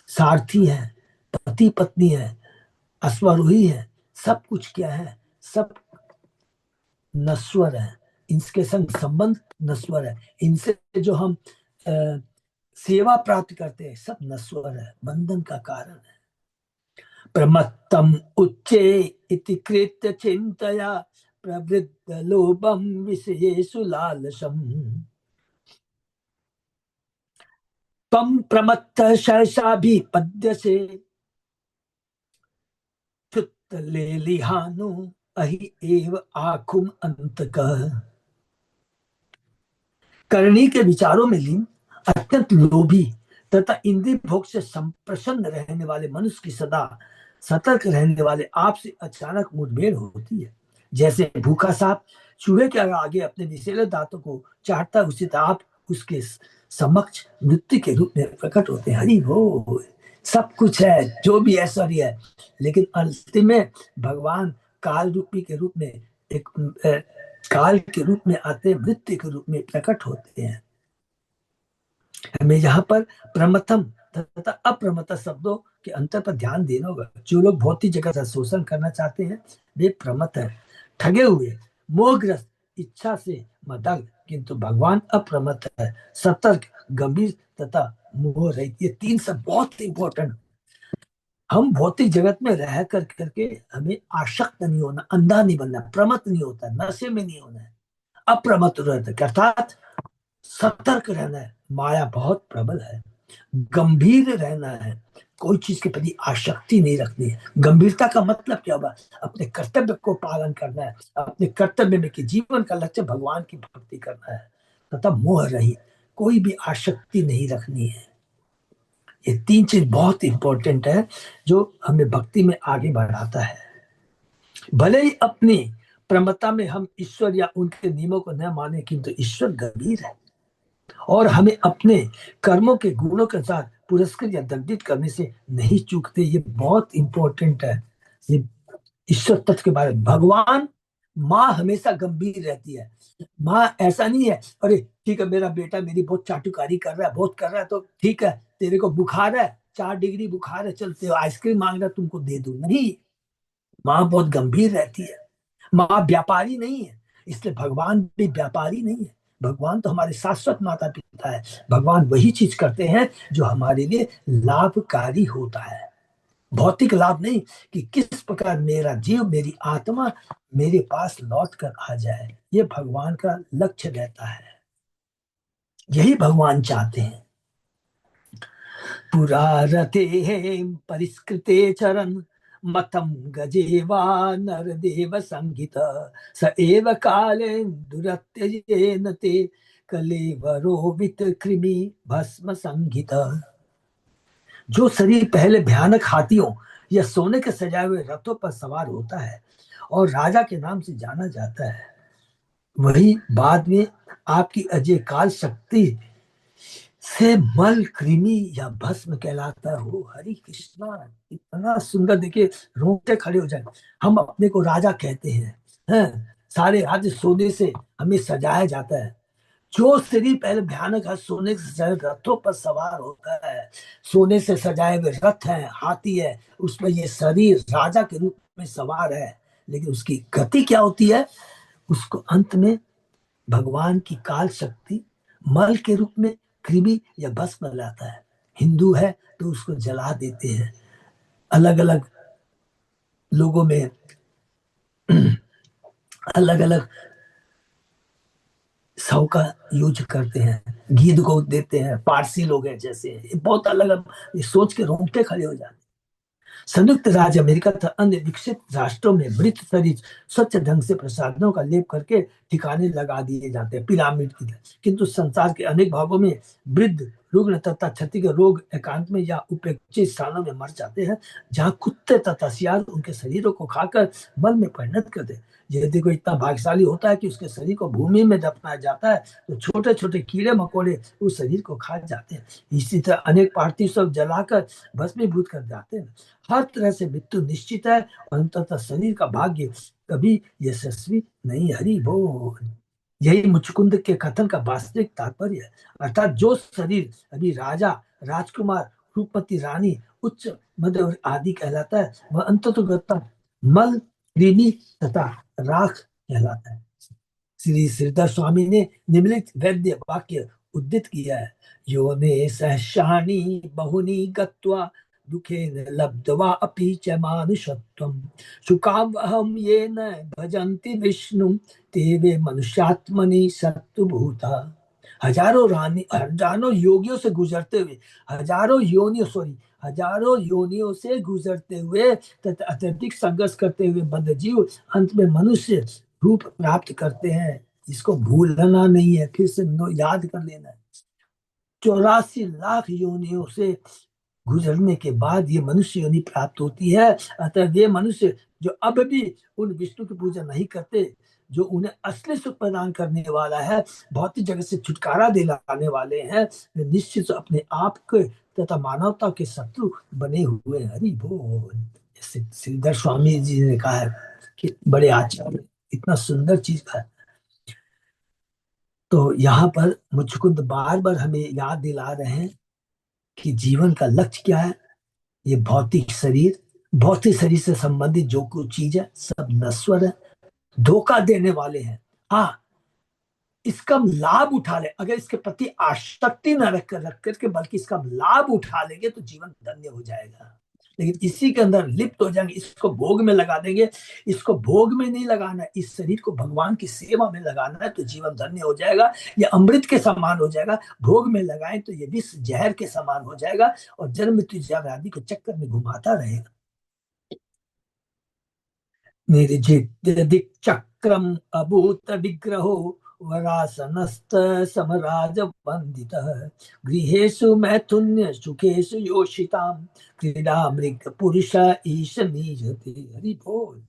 सारथी हैं, पति पत्नी है, अश्वारोही है, सब कुछ क्या है, सब नश्वर है। इनके संग संबंध नश्वर है। इनसे जो हम सेवा प्राप्त करते हैं, सब नश्वर है, बंधन का कारण है। प्रमत्तम उच्चे इति कृत्य चिंतया प्रवृद्ध लोभम विषयेषु लालसम तम प्रमत्त सहसा भी पद्य से ले लिहानु अहि एव आखुम अंतक। करणी के विचारों में लीन, अत्यंत लोभी तथा इंद्रिय भोग से संप्रसन्न रहने वाले मनुष्य की सदा सतर्क रहने वाले आपसे अचानक मुठभेड़ होती है। जैसे भूखा सांप चूहे के आगे अपने विषैले दांतों को चाटता, उसी आप उसके समक्ष मृत्यु के रूप में प्रकट होते हैं। हरि वो सब कुछ है, जो भी ऐश्वर्य है, लेकिन अंतिम में भगवान काल रूपी के रूप में एक काल के रूप में आते, मृत्यु के रूप में प्रकट होते हैं। हमें यहाँ पर प्रमथम तथा अप्रमथ शब्दों के अंतर पर ध्यान देना होगा। जो लोग भौतिक जगत का शोषण करना चाहते हैं, वे प्रमथ है, ठगे हुए, मोहग्रस्त, इच्छा से मदग्ध, किंतु भगवान अप्रमथ है, सतर्क, गंभीर तथा मोह रहित। ये तीन सब बहुत इंपॉर्टेंट। हम भौतिक जगत में रह कर करके हमें आसक्त नहीं होना, अंधा नहीं बनना, प्रमत नहीं होता, नशे में नहीं होना है, अप्रमत रहता, अर्थात सतर्क रहना है। माया बहुत प्रबल है, गंभीर रहना है, कोई चीज के प्रति आसक्ति नहीं रखनी है। गंभीरता का मतलब क्या होगा, अपने कर्तव्य को पालन करना है, अपने कर्तव्य में कि जीवन का लक्ष्य भगवान की भक्ति करना है, तथा मोह रहित, कोई भी आसक्ति नहीं रखनी है। ये तीन चीज बहुत इंपॉर्टेंट है, जो हमें भक्ति में आगे बढ़ाता है। भले ही अपनी प्रमत्ता में हम ईश्वर या उनके नियमों को न माने, किंतु ईश्वर गंभीर है और हमें अपने कर्मों के गुणों के साथ पुरस्कृत या दंडित करने से नहीं चूकते। ये बहुत इंपॉर्टेंट है। ये ईश्वर तत्व के बारे में भगवान, माँ हमेशा गंभीर रहती है। माँ ऐसा नहीं है, अरे ठीक है मेरा बेटा मेरी बहुत चाटुकारी कर रहा है, बहुत कर रहा है, तो ठीक है, तेरे को बुखार है, 4 डिग्री बुखार है, चलते हो आइसक्रीम मांग रहा तुमको दे दूं, नहीं। माँ बहुत गंभीर रहती है। माँ व्यापारी नहीं है, इसलिए भगवान भी व्यापारी नहीं है। भगवान तो हमारे शाश्वत माता पिता है। भगवान वही चीज करते हैं जो हमारे लिए लाभकारी होता है, भौतिक लाभ नहीं, कि किस प्रकार मेरा जीव, मेरी आत्मा मेरे पास लौट कर आ जाए। ये भगवान का लक्ष्य रहता है, यही भगवान चाहते हैं। पुरा रते परिष्कृते चरन् मतं गजेवा नरदेव संहित स एव काले दुरत्यजेन ते कलेवरोवित कृमि भस्म संहित। जो शरीर पहले भयानक हाथियों या सोने के सजाए हुए रथों पर सवार होता है और राजा के नाम से जाना जाता है, वही बाद में आपकी अजय काल शक्ति से मल कृमि या भस्म कहलाता हो। हरि कृष्णा, इतना सुंदर, देखिए रोंगटे खड़े हो जाए। हम अपने को राजा कहते हैं, सारे राज्य सोने से हमें सजाया जाता है। जो शरीर पहले भयानक है, सोने से सजाए रथों पर सवार होता है, सोने से सजाए हुए रथ है, हाथी है, उसमें ये शरीर राजा के रूप में सवार है, लेकिन उसकी गति क्या होती है? उसको अंत में भगवान की काल शक्ति मल के रूप में कृमि या भस्म लाता है। हिंदू है तो उसको जला देते हैं, अलग अलग लोगों में अलग अलग सौ का यूज करते हैं, गीध को देते हैं, पारसी लोग हैं जैसे, ये बहुत अलग अलग, ये सोच के रोंगटे खड़े हो जाते हैं। संयुक्त राज्य अमेरिका तथा अन्य विकसित राष्ट्रों में मृत शरीर स्वच्छ ढंग से प्रसाधनों का लेप करके ठिकाने लगा दिए जाते हैं पिरामिड की तरह। किंतु संसार के अनेक भागों में वृद्ध, रुग्ण तथा क्षति के रोग एकांत में या उपेक्षित स्थानों में मर जाते हैं, जहाँ कुत्ते तथा सियार उनके शरीरों को खाकर मल में परिणत कर दे। यदि कोई इतना भाग्यशाली होता है कि उसके शरीर को भूमि में दफनाया जाता है, तो छोटे छोटे कीड़े मकोड़े उस शरीर को खा जाते हैं। इसी तरह अनेक पार्थिव शव जलाकर भस्मीभूत कर जाते हैं। हर तरह से मृत्यु निश्चित है और अंततः शरीर का भाग्य कभी यशस्वी नहीं। हरि बोल। यही मुचकुंद के कथन का वास्तविक तात्पर्य है। अर्थात जो शरीर अभी राजा, राजकुमार, रूपमती रानी, उच्च, मध्य और आदि कहलाता है, वह अंततः मल, कृमि तथा राख कहलाता है। श्री श्रीधर स्वामी ने निम्नलिखित वैद्य वाक्य उद्धृत किया है। यो ने सहशानी बहुनी गत्वा दुखेन लब्ध्वा अपि च मानुषत्वं सुखावहं येन भजन्ति विष्णु ते वे मनुष्यात्मनि सत्तुभूता। हजारों योगियों से गुजरते हुए, हजारों योनियों से गुजरते हुए तथा अत्यधिक संघर्ष करते हुए बद्ध जीव अंत में मनुष्य रूप प्राप्त करते हैं। इसको भूलना नहीं है, फिर से याद कर लेना है। 84 लाख योनियों से गुजरने के बाद ये मनुष्य योनि प्राप्त होती है। अतः ये मनुष्य जो अब भी उन विष्णु की पूजा नहीं करते, जो उन्हें असली सुख प्रदान करने वाला है, भौतिक जगत से छुटकारा दिलाने वाले हैं, वे निश्चित अपने आप के तथा मानवता के शत्रु बने हुए। हरि बोल। श्रीधर स्वामी जी ने कहा है कि बड़े आचार्य, इतना सुंदर चीज है। तो यहाँ पर मुझको बार बार हमें याद दिला रहे हैं कि जीवन का लक्ष्य क्या है। ये भौतिक शरीर से संबंधित जो कुछ चीज है सब नश्वर है, धोखा देने वाले हैं। हाँ, इसका हम लाभ उठा ले, अगर इसके प्रति आसक्ति न रख करके बल्कि इसका लाभ उठा लेंगे तो जीवन धन्य हो जाएगा। लेकिन इसी के अंदर लिप्त हो जाएंगे, इसको भोग में लगा देंगे। इसको भोग में नहीं लगाना है, इस शरीर को भगवान की सेवा में लगाना है तो जीवन धन्य हो जाएगा। ये अमृत के समान हो जाएगा। भोग में लगाएं तो ये विष जहर के समान हो जाएगा और जन्म मृत्यु जब आदि के चक्कर में घुमाता रहेगा। निर्जित चक्रम अभूत विग्रहो वरासनस्त समराज वंदित गृहेषु मैथुन्य सुखेषु योषिताम क्रीडा मृग पुरुष ईश नीजते। हरि बोल।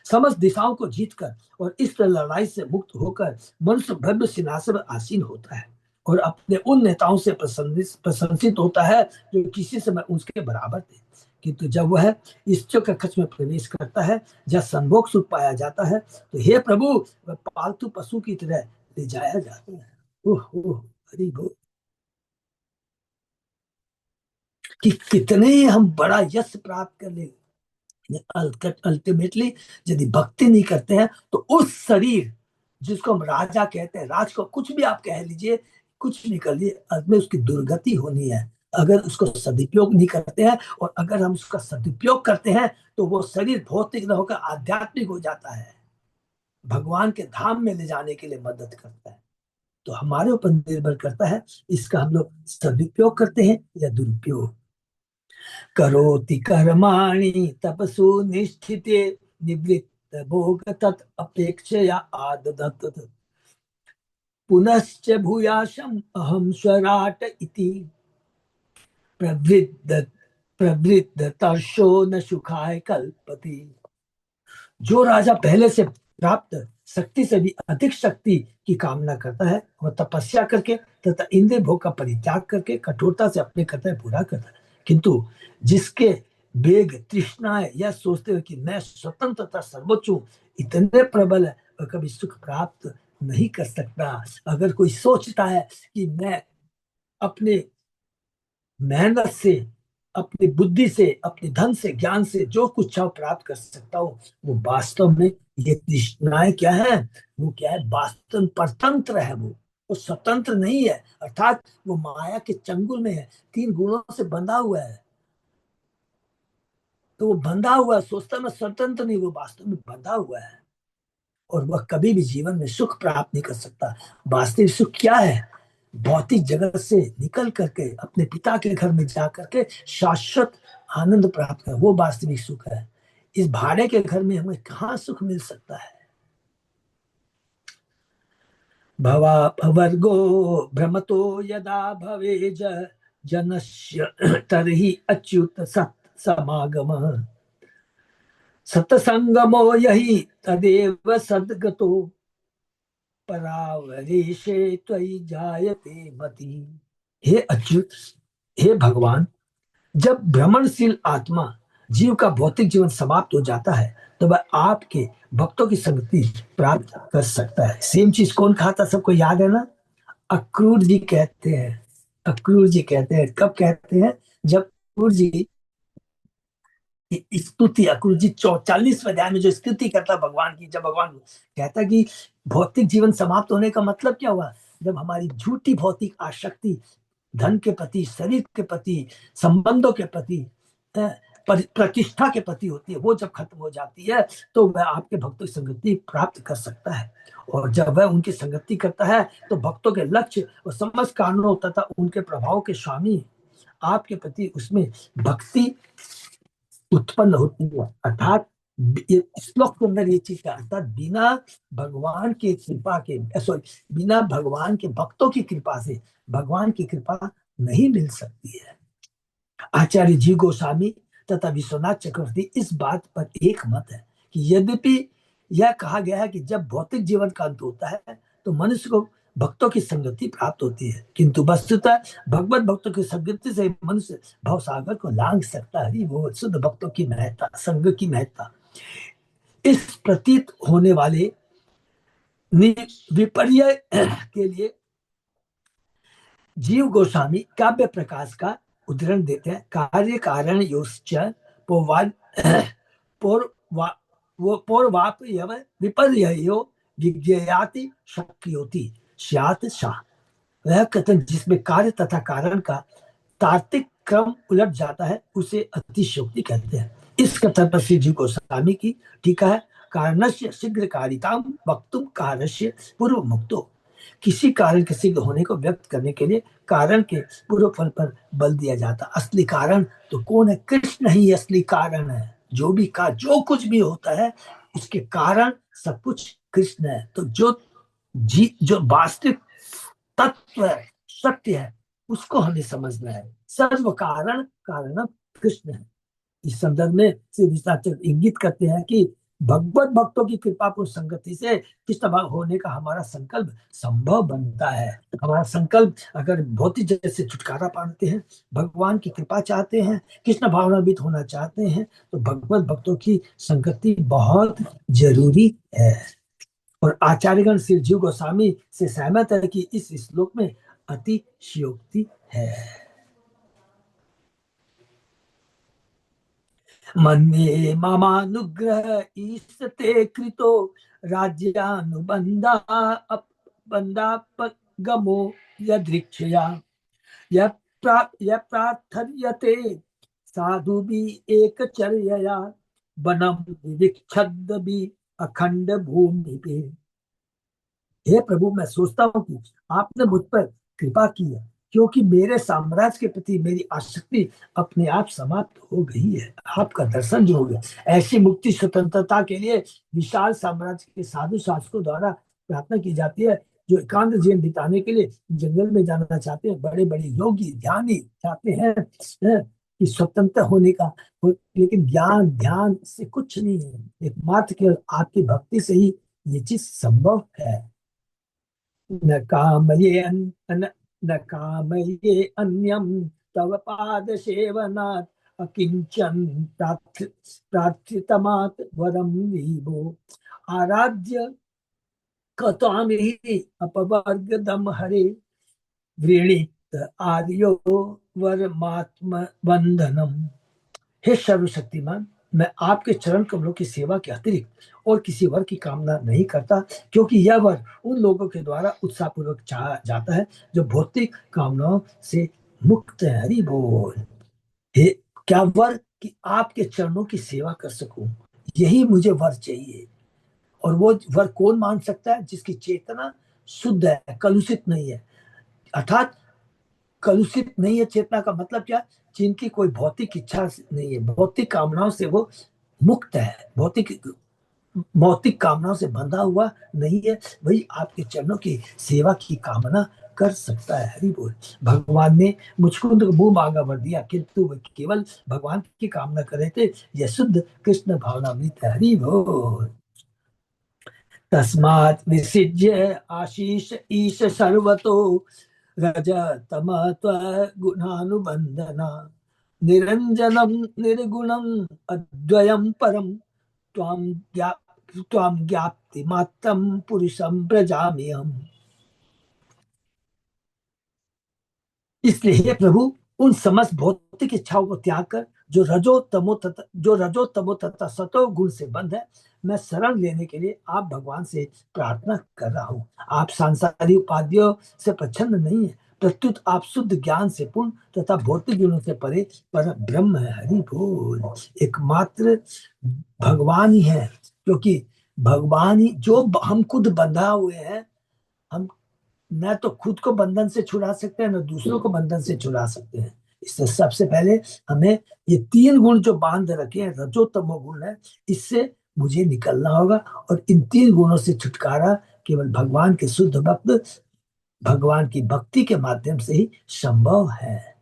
समस्त दिशाओं को जीतकर और इस लड़ाई से मुक्त होकर मनुष्य भव्य सिंहासन पर आसीन होता है और अपने उन नेताओं से प्रशंसित होता है जो किसी समय उसके बराबर थे। किंतु जब वह ईश्वर के कक्ष में प्रवेश करता है, जब संभोग सुख पाया जाता है, तो हे प्रभु, वह पालतू पशु की तरह ले जाया जाता है। ओह ओह, हरि बोल। कि कितने हम बड़ा यश प्राप्त कर ले, अल्टीमेटली यदि भक्ति नहीं करते हैं तो उस शरीर जिसको हम राजा कहते हैं, राज को कुछ भी आप कह लीजिए, कुछ भी कर लीजिए, अंत में उसकी दुर्गति होनी है अगर उसको सदुपयोग नहीं करते हैं। और अगर हम उसका सदुपयोग करते हैं तो वो शरीर भौतिक न होकर आध्यात्मिक हो जाता है, भगवान के धाम में ले जाने के लिए मदद करता है। तो हमारे ऊपर निर्भर करता है इसका हम लोग सदुपयोग करते हैं या दुरुपयोग। करोति कर्माणि तपसु निष्ठिते निवृत्त भोग तत् अपेक्षया आददत् पुनश्च भूयाशम अहम स्वराट इति प्रवृद्ध प्रवृद्ध तर्षो न सुखाय कल्पति। जो राजा पहले से प्राप्त शक्ति से भी अधिक शक्ति की कामना करता है, वह तपस्या करके तथा इंद्रिय भोग का परित्याग करके कठोरता से अपने कर्तव्य पूरा करता है। किंतु जिसके वेग तृष्णाएं यह सोचते हुए कि मैं स्वतंत्रता सर्वोच्च हूं, इतने प्रबल है, वह कभी सुख प्राप्त नहीं कर सकता। अगर कोई सोचता है कि मैं अपने मेहनत से, अपनी बुद्धि से, अपने धन से, ज्ञान से जो कुछ चाहो प्राप्त कर सकता हूँ, वो वास्तव में ये तृष्णाएं क्या है, वो क्या है, वास्तव परतंत्र है। वो स्वतंत्र नहीं है, अर्थात वो माया के चंगुल में है, तीन गुणों से बंधा हुआ है। तो वो बंधा हुआ है, सोचता मैं स्वतंत्र नहीं, वो वास्तव में बंधा हुआ है और वह कभी भी जीवन में सुख प्राप्त नहीं कर सकता। वास्तविक सुख क्या है? भौतिक जगत से निकल करके अपने पिता के घर में जा करके शाश्वत आनंद प्राप्त कर, वो वास्तविक सुख है। इस भाड़े के घर में हमें कहाँ सुख मिल सकता है? भवा भवर्गो भ्रमतो यदा भवेज जनस्य तरहि अच्युत सत् समागम सतसंगमो यही तदेव सद्गतो परावरेशे त्वयि जायते मति। हे अच्युत, हे भगवान, जब भ्रमणशील आत्मा जीव का भौतिक जीवन समाप्त हो जाता है तो वह आपके भक्तों की संगति प्राप्त कर सकता है। सेम चीज कौन कहा था, सबको याद है ना? अक्रूर जी कहते हैं। अक्रूर जी कहते हैं, कब कहते हैं? जब अक्रूर जी स्तुति, अक्रूर जी 44वें अध्याय में जो स्तुति करता भगवान की, जब भगवान कहता कि भौतिक जीवन समाप्त होने का मतलब क्या हुआ? जब हमारी झूठी भौतिक आसक्ति धन के प्रति, शरीर के प्रति, संबंधों के प्रति, प्रतिष्ठा के प्रति होती है, वो जब खत्म हो जाती है तो वह आपके भक्तों की संगति प्राप्त कर सकता है। और जब वह उनकी संगति करता है तो भक्तों के लक्ष्य और समस्त कारणों तथा उनके प्रभाव के स्वामी आपके प्रति उसमें भक्ति उत्पन्न होती है। अर्थात श्लोक के अंदर ये चीज का अर्थात बिना भगवान की कृपा के, सॉरी, बिना भगवान के भक्तों की कृपा से भगवान की कृपा नहीं मिल सकती है। आचार्य जी गोस्वामी तथा विश्वनाथ चक्रवर्ती इस बात पर एक मत है कि यद्यपि यह कहा गया है कि जब भौतिक जीवन का अंत होता है तो मनुष्य को भक्तों की संगति प्राप्त होती है, किंतु वस्तुतः भगवत भक्तों की संगति से मनुष्य भवसागर को लांघ सकता है। वो शुद्ध भक्तों की महत्ता, संग की महत्ता, इस प्रतीत होने वाले विपर्य के लिए जीव गोस्वामी काव्य प्रकाश का उदाहरण देते हैं। कार्य कारण योश्च पौर्वाप्यव विपर्ययो विज्ञाति शक्योति स्यात् सा। वह कथन जिसमें कार्य तथा कारण का तार्किक क्रम उलट जाता है उसे अतिशयोक्ति कहते हैं। इस कथन पर श्री जी गोस्वामी की टीका है, कारणस्य शीघ्र कारिताम वक्तुम कार्यस्य पूर्व मुक्तो। किसी कारण के सिद्ध होने को व्यक्त करने के लिए कारण के पूर्व फल पर बल दिया जाता। असली कारण तो कौन है? कृष्ण ही असली कारण है। जो भी का जो कुछ भी होता है उसके कारण सब कुछ कृष्ण है। तो जो वास्तविक तत्व है, सत्य है, उसको हमें समझना है। सर्व कारण कारणम कृष्ण है। इस संदर्भ में श्री विश्वनाथ इंगित करते हैं कि भगवत भक्तों की कृपा को संगति से कृष्ण भाव होने का हमारा संकल्प संभव बनता है। हमारा संकल्प अगर भौतिक जगत से छुटकारा पाते हैं, भगवान की कृपा चाहते हैं, कृष्ण भावनावित होना चाहते हैं, तो भगवत भक्तों की संगति बहुत जरूरी है। और आचार्यगण श्री जीव गोस्वामी से सहमत है कि इस श्लोक में अतिशयोक्ति है। मन्ये ममानुग्रह ईशते कृतो राज्यानुबंधा बंधापगमो यदृक्षया यः प्रार्थयते साधु भी एक चर्यया वनम विविक्षद भी अखंड भूमि पे। हे प्रभु, मैं सोचता हूँ कि आपने मुझ पर कृपा की है क्योंकि मेरे साम्राज्य के प्रति मेरी आसक्ति अपने आप समाप्त हो गई है। आपका दर्शन जो हो गया, ऐसी मुक्ति स्वतंत्रता के लिए विशाल साम्राज्य के साधु शासकों द्वारा प्रार्थना की जाती है, जो एकांत जीवन बिताने के लिए जंगल में जाना चाहते हैं। बड़े बड़े योगी ध्यानी चाहते हैं कि स्वतंत्र होने का, लेकिन ज्ञान ध्यान से कुछ नहीं है। एकमात्र केवल आपकी भक्ति से ही ये चीज संभव है। न कामये न कामये अन्यम तव पाद सेवनात् अकिंचन प्रार्थितमात् वरम विभो आराध्य कताम ही अपवर्गदम हरे वृणीत आर्यो वरमात्म बंधनम। हे सर्वशक्तिमान, मैं आपके चरण कमलों की सेवा के अतिरिक्त और किसी वर की कामना नहीं करता, क्योंकि यह वर उन लोगों के द्वारा उत्साहपूर्वक चाहा जाता है जो भौतिक कामनाओं से मुक्त है। हरि बोल। हे क्या वर कि आपके चरणों की सेवा कर सकूं, यही मुझे वर चाहिए। और वो वर कौन मान सकता है? जिसकी चेतना शुद्ध है, कलुषित नहीं है। अर्थात कलुषित नहीं है चेतना का मतलब क्या? जिनकी कोई भौतिक इच्छा नहीं है, भौतिक कामनाओं से वो मुक्त है, भौतिक कामनाओं से बंधा हुआ नहीं है, वही आपके चरणों की सेवा की कामना कर सकता है। हरि बोल। भगवान ने मुझको तो मुंह मांगा वर दिया, किंतु वे केवल भगवान की कामना कर रहे थे। यह शुद्ध कृष्ण भावनामृत है। हरि बोल। तस्मात् विसिज्य आशीष ईश सर्वतो रज तम गुणानुबंधना निरंजनम निर्गुणम अद्वयम परम त्वाम ज्ञाप्ति मात्रम पुरुषम प्रजामि हम। इसलिए हे प्रभु, उन समस्त भौतिक इच्छाओं को त्याग कर जो रजो तमो तथा सतो गुण से बंध है, मैं शरण लेने के लिए आप भगवान से प्रार्थना कर रहा हूँ। आप सांसारिक उपाधियों से प्रच्छन्न नहीं है, प्रत्युत आप शुद्ध ज्ञान से पूर्ण तथा भौतिक गुणों से परे पर ब्रह्म है। हरि बोल। एकमात्र भगवान ही है, क्योंकि भगवान ही जो हम खुद बंधा हुए हैं। हम न तो खुद को बंधन से छुड़ा सकते हैं, न दूसरों को बंधन से छुड़ा सकते हैं। इससे सबसे पहले हमें ये तीन गुण जो बांध रखे हैं, रजो तमो गुण है, इससे मुझे निकलना होगा। और इन तीन गुणों से छुटकारा केवल भगवान के शुद्ध भक्त भगवान की भक्ति के माध्यम से ही संभव है,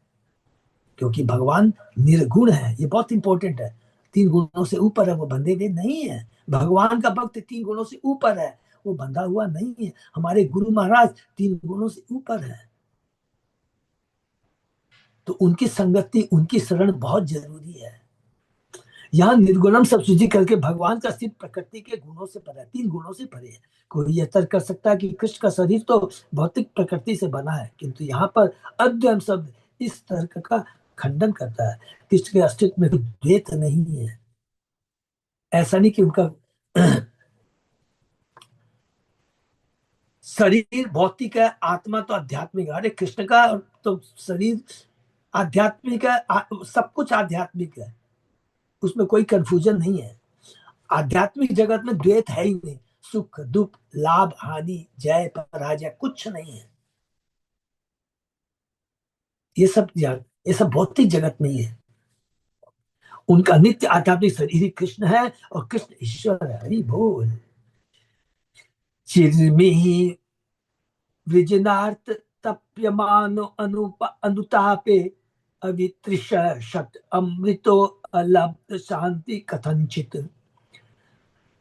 क्योंकि भगवान निर्गुण है। ये बहुत इंपॉर्टेंट है। तीन गुणों से ऊपर है, वो बंधे हुए नहीं है। भगवान का भक्त तीन गुणों से ऊपर है, वो बंधा हुआ नहीं है। हमारे गुरु महाराज तीन गुणों से ऊपर है, तो उनकी संगति, उनकी शरण बहुत जरूरी है। यहाँ निर्गुणम सब्सिडी करके भगवान का अस्तित्व प्रकृति के गुणों से परे, तीन गुणों से परे है। कोई यह तर्क कर सकता है कि कृष्ण का शरीर तो भौतिक प्रकृति से बना है, किंतु यहाँ पर अद्वैत शब्द इस तर्क का खंडन करता है। कृष्ण के अस्तित्व में द्वैत नहीं है। ऐसा नहीं कि उनका शरीर भौतिक है, आत्मा तो आध्यात्मिक है। अरे कृष्ण का तो शरीर आध्यात्मिक है, सब कुछ आध्यात्मिक है, उसमें कोई कंफ्यूजन नहीं है। आध्यात्मिक जगत में द्वैत है ही नहीं। सुख दुख, लाभ हानि, जय पराजय कुछ नहीं है। ये सब भौतिक जगत में ही है। उनका नित्य आध्यात्मिक शरीर ही कृष्ण है, और कृष्ण ईश्वर है। हरि बोल। चिरमिहि वृजनार्थ तप्यमानो अनुतापे अवितृष शत अमृतो अलब्ध शांति कथंचित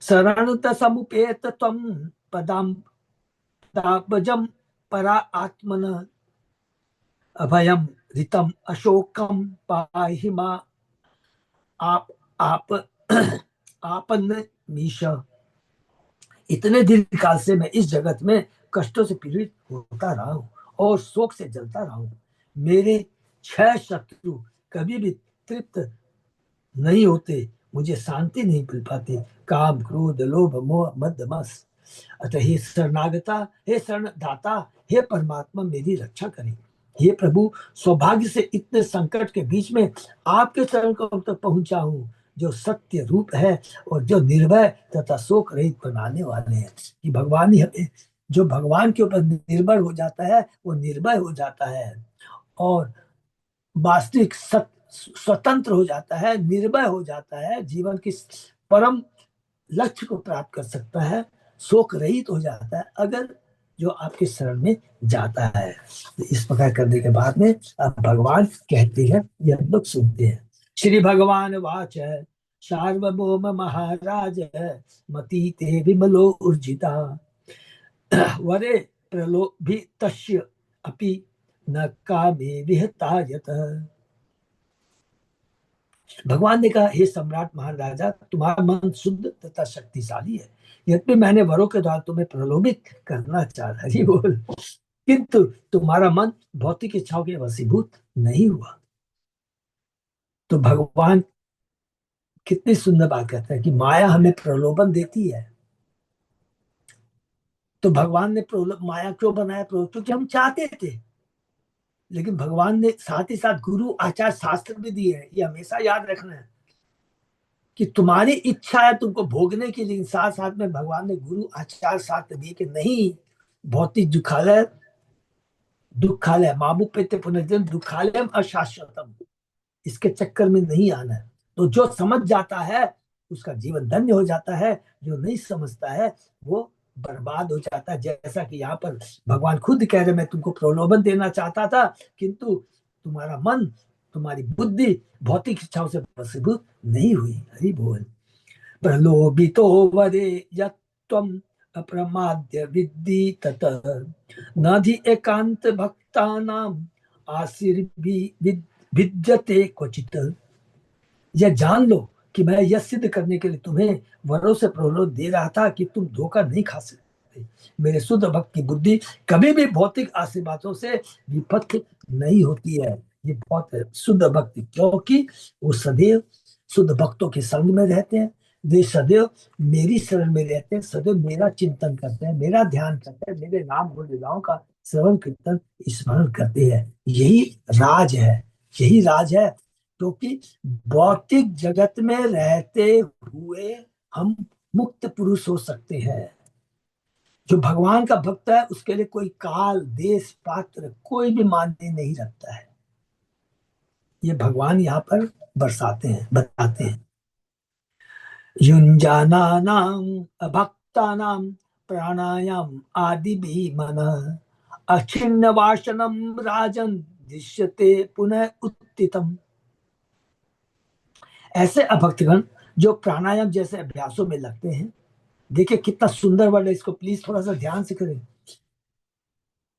शरणत समुपेत त्वं पदाम दाबजम परा आत्मन अभयम ऋतम अशोकम पाहि मा आप आपन मीशा। इतने दीर्घ काल से मैं इस जगत में कष्टों से पीड़ित होता रहा हूँ और शोक से जलता रहा हूँ। मेरे 6 शत्रु कभी भी तृप्त नहीं होते, मुझे शांति नहीं मिल पाती। काम क्रोध लोभ मोह मद मस। अतः हे शरणागता, हे शरणदाता, हे परमात्मा मेरी रक्षा करें। हे प्रभु, सौभाग्य से इतने संकट के बीच में आपके चरण को तक पहुंचा हूँ, जो सत्य रूप है और जो निर्भय तथा शोक रहित बनाने वाले हैं। कि भगवान ही हमें जो भगवान के ऊपर निर्भर हो जाता है वो निर्भय हो जाता है और वास्तविक स्वतंत्र हो जाता है, निर्भय हो जाता है, जीवन की परम लक्ष्य को प्राप्त कर सकता है, शोक रहित हो जाता है अगर जो आपके शरण में जाता है। तो इस प्रकार करने के बाद में अब भगवान कहते हैं, ये हम लोग सुनते हैं। श्री भगवान वाच सार्वभौम महाराज मती ते विमलो ऊर्जिता वरे प्रलोभितस्य अपि न कामे विहतायत। भगवान ने कहा, हे सम्राट महाराजा, तुम्हारा मन शुद्ध तथा शक्तिशाली है, यद्यपि मैंने वरों के द्वारा तुम्हें प्रलोभित करना चाहा, ही बोल, किंतु तुम्हारा मन भौतिक इच्छाओं के वशीभूत नहीं हुआ। तो भगवान कितनी सुंदर बात कहते हैं कि माया हमें प्रलोभन देती है। तो भगवान ने माया क्यों बनाया? क्योंकि हम चाहते थे, लेकिन भगवान ने साथ ही साथ गुरु आचार शास्त्र भी दिए हैं। ये हमेशा याद रखना है कि तुम्हारी इच्छा है तुमको भोगने के लिए, साथ साथ में भगवान ने गुरु आचार शास्त्र दिए कि नहीं, भौतिक दुखालय दुखालय मामू पेते पुनर्जन्म दुखालयम अशाश्वतम, इसके चक्कर में नहीं आना है। तो जो समझ जाता है उसका जीवन धन्य हो जाता है, जो नहीं समझता है वो बर्बाद हो जाता है। जैसा कि यहाँ पर भगवान खुद कह रहे, मैं तुमको प्रलोभन देना चाहता था, किंतु तुम्हारा मन, तुम्हारी बुद्धि भौतिक इच्छाओं से वशीभूत नहीं हुई। हरि बोल। प्रलोभितो वरे यत्त्वम् अप्रमाद्य विद्धि तत नाधि एकांत भक्तानाम आशीर्भिद्यते क्वचित। यह जान लो कि मैं यह सिद्ध करने के लिए तुम्हें वरों से प्रलोभ दे रहा था कि तुम धोखा नहीं खा सकते। मेरे शुद्ध भक्त की बुद्धि कभी भी भौतिक आशीर्वादों से विपथ नहीं होती है। ये बहुत शुद्ध भक्ति, क्योंकि वो सदैव शुद्ध भक्तों के संग में रहते हैं, वे सदैव मेरी शरण में रहते हैं, सदैव मेरा चिंतन करते हैं, मेरा ध्यान करते हैं, मेरे नाम गुणगान का श्रवण कीर्तन स्मरण करते हैं। यही राज है, यही राज है। क्योंकि भौतिक जगत में रहते हुए हम मुक्त पुरुष हो सकते हैं। जो भगवान का भक्त है उसके लिए कोई काल देश पात्र कोई भी मान्य नहीं रखता है। ये भगवान यहाँ पर बरसाते हैं, बताते हैं। युञ्जानानाम् अभक्तानां प्राणायाम आदि भी मन अछिन्न वासनम राजन दृश्यते पुनः उत्थितम। ऐसे अभक्तगण जो प्राणायाम जैसे अभ्यासों में लगते हैं, देखिए कितना सुंदर वर्ड है, इसको प्लीज थोड़ा सा ध्यान से करें।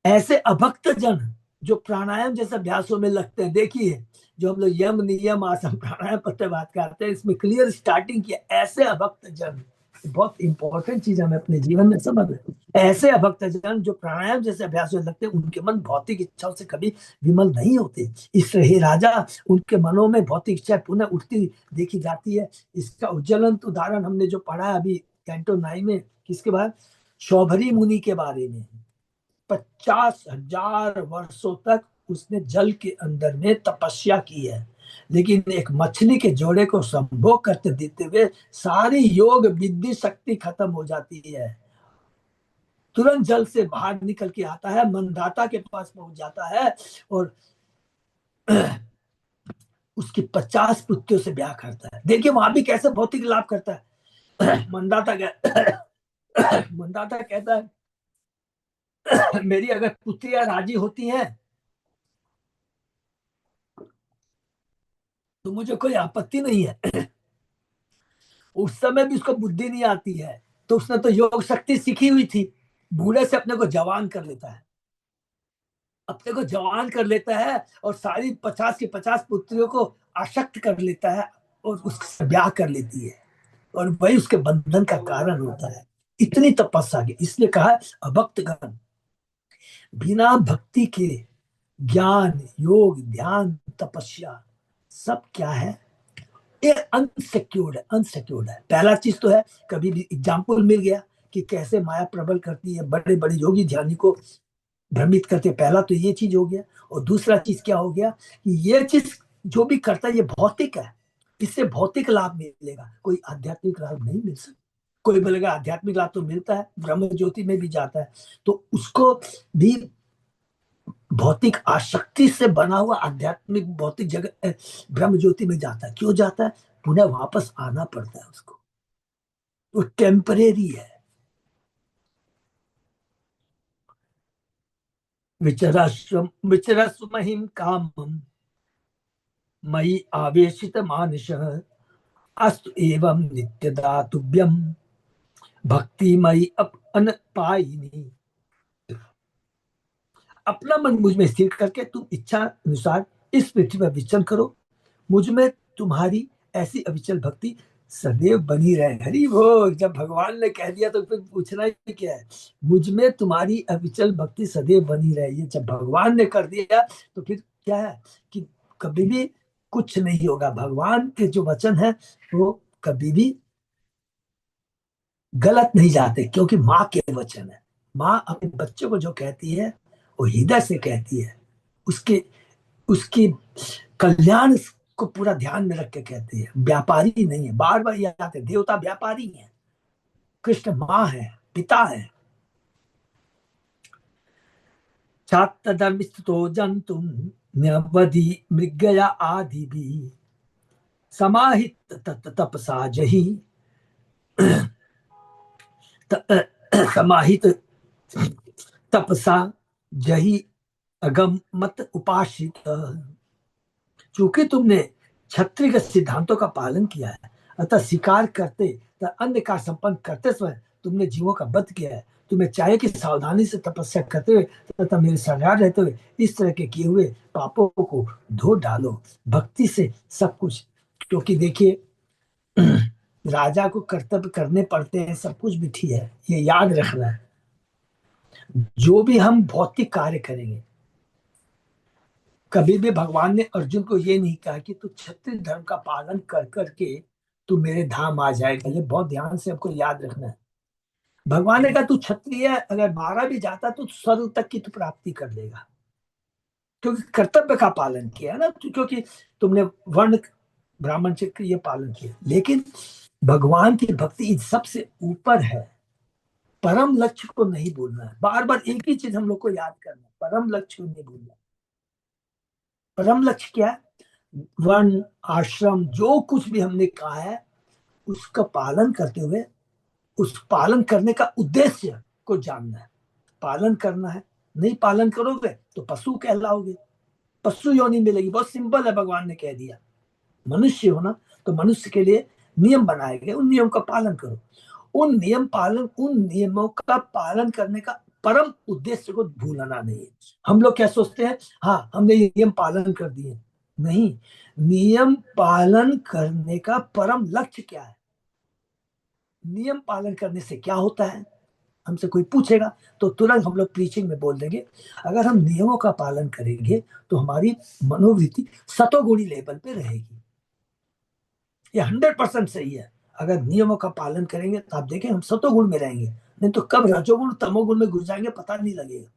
ऐसे अभक्त जन जो प्राणायाम जैसे अभ्यासों में लगते हैं, देखिए जो हम लोग यम नियम आसन प्राणायाम पर बात करते हैं, इसमें क्लियर स्टार्टिंग किया, ऐसे अभक्त जन। बहुत इंपॉर्टेंट चीज हमें अपने जीवन में समझ रहे। ऐसे अभक्त जन जो प्राणायाम जैसे अभ्यास में लगते हैं, उनके मन भौतिक इच्छाओं से कभी विमल नहीं होते। इसलिए हे राजा, उनके मनों में भौतिक इच्छा पुनः उठती देखी जाती है। इसका उज्ज्वलंत उदाहरण हमने जो पढ़ा है अभी कैंटो 9 में, किसके बाद? शौभरी मुनि के बारे में। 50,000 वर्षों तक उसने जल के अंदर में तपस्या की है, लेकिन एक मछली के जोड़े को संभोग करते देते हुए सारी योग विद्धि शक्ति खत्म हो जाती है। तुरंत जल से बाहर निकल के आता है, मंदाता के पास पहुंच जाता है और उसकी 50 पुत्रियों से ब्याह करता है। देखिए वहां भी कैसे भौतिक लाभ करता है। मंदाता कहता है मेरी अगर पुत्रियां राजी होती हैं तो मुझे कोई आपत्ति नहीं है। उस समय भी उसको बुद्धि नहीं आती है, तो उसने तो योग शक्ति सीखी हुई थी। बूढ़े से अपने को जवान कर लेता है, अपने को जवान कर लेता है और सारी 50 की 50 पुत्रियों को आसक्त कर लेता है और उससे ब्याह कर लेती है, और वही उसके बंधन का कारण होता है। इतनी तपस्या की, इसलिए कहा अभक्तगण बिना भक्ति के ज्ञान योग ध्यान तपस्या सब क्या है? ये अनसिक्योर्ड है, अनसिक्योर्ड है। पहला चीज तो है, कभी भी एग्जाम्पल मिल गया कि कैसे माया प्रबल करती है, बड़े बड़े योगी ध्यानी को भ्रमित करते हैं। पहला तो ये चीज हो गया। और दूसरा चीज क्या हो गया कि ये चीज जो भी करता है ये भौतिक है, इससे भौतिक लाभ मिलेगा, कोई आध्यात्मिक लाभ नहीं मिल सकता। कोई बोलेगा आध्यात्मिक लाभ तो मिलता है, ब्रह्म ज्योति में भी जाता है, तो उसको भी भौतिक आसक्ति से बना हुआ आध्यात्मिक भौतिक जगत ब्रह्म ज्योति में जाता है। क्यों जाता है? पुनः वापस आना पड़ता है उसको, वो टेम्परेरी है। विचरस्व महिम कामम मयि आवेशित मानसः अस्तु एवं नित्यदा तुभ्यम भक्ति मयि अनपायिनी। अपना मन मुझ में स्थिर करके तुम इच्छा अनुसार इस पृथ्वी पर विचरण करो, मुझ में तुम्हारी ऐसी अविचल भक्ति सदैव बनी रहे। हरि बोल। जब भगवान ने कह दिया तो फिर पूछना ही क्या है? मुझ में तुम्हारी अविचल भक्ति सदैव बनी रहे, ये जब भगवान ने कर दिया तो फिर क्या है कि कभी भी कुछ नहीं होगा। भगवान के जो वचन है वो कभी भी गलत नहीं जाते, क्योंकि माँ के वचन है। माँ अपने बच्चों को जो कहती है वो हृदय से कहती है, उसके उसकी कल्याण को पूरा ध्यान में रख के कहती है। व्यापारी नहीं है। बार बार याद आते, देवता व्यापारी है, कृष्ण माँ है, पिता है। छात्र धर्मिष्ठतो जंतुम न्यवधि मृगया आदि भी समाहित तपसा जही समाहित तपसा जही अगम मत उपासित। चूंकि तुमने क्षत्रिय सिद्धांतों का पालन किया है, अतः शिकार करते तथा अन्य कार्य संपन्न करते समय तुमने जीवों का वध किया है। तुम्हें चाहिए कि सावधानी से तपस्या करते हुए तथा मेरे शरण रहते हुए इस तरह के किए हुए पापों को धो डालो भक्ति से सब कुछ। क्योंकि देखिए, राजा को कर्तव्य करने पड़ते हैं, सब कुछ भी ठीक है, ये याद रखना है। जो भी हम भौतिक कार्य करेंगे, कभी भी भगवान ने अर्जुन को ये नहीं कहा कि तू क्षत्रिय धर्म का पालन कर करके तू मेरे धाम आ जाएगा। ये बहुत ध्यान से हमको याद रखना है। भगवान ने कहा तू क्षत्रिय है, अगर मारा भी जाता तो स्वर्ग तक की तू प्राप्ति कर लेगा, क्योंकि कर्तव्य का पालन किया ना, क्योंकि तुमने वर्ण ब्राह्मण से ये पालन किया। लेकिन भगवान की भक्ति इन सबसे ऊपर है। परम लक्ष्य को नहीं भूलना है। बार बार एक ही चीज हम लोग को याद करना है, परम लक्ष्य को नहीं भूलना। परम लक्ष्य क्या है? वर्ण आश्रम जो कुछ भी हमने कहा है उसका पालन करते हुए उस पालन करने का उद्देश्य को जानना है, पालन करना है। नहीं पालन करोगे तो पशु कहलाओगे, पशु योनि मिलेगी। बहुत सिंपल है, भगवान ने कह दिया। मनुष्य होना तो मनुष्य के लिए नियम बनाए गए, उन नियम का पालन करो। उन नियमों का पालन करने का परम उद्देश्य को भूलना नहीं है। हम लोग क्या सोचते हैं, हाँ हमने ये नियम पालन कर दिए। नहीं, नियम पालन करने का परम लक्ष्य क्या है? नियम पालन करने से क्या होता है? हमसे कोई पूछेगा तो तुरंत हम लोग प्रीचिंग में बोल देंगे, अगर हम नियमों का पालन करेंगे तो हमारी मनोवृत्ति सतोगुणी लेवल पे रहेगी। ये 100% सही है। अगर नियमों का पालन करेंगे तो आप देखें हम सतोगुण में रहेंगे, नहीं तो कब रजोगुण तमोगुण में घुस जाएंगे पता नहीं लगेगा।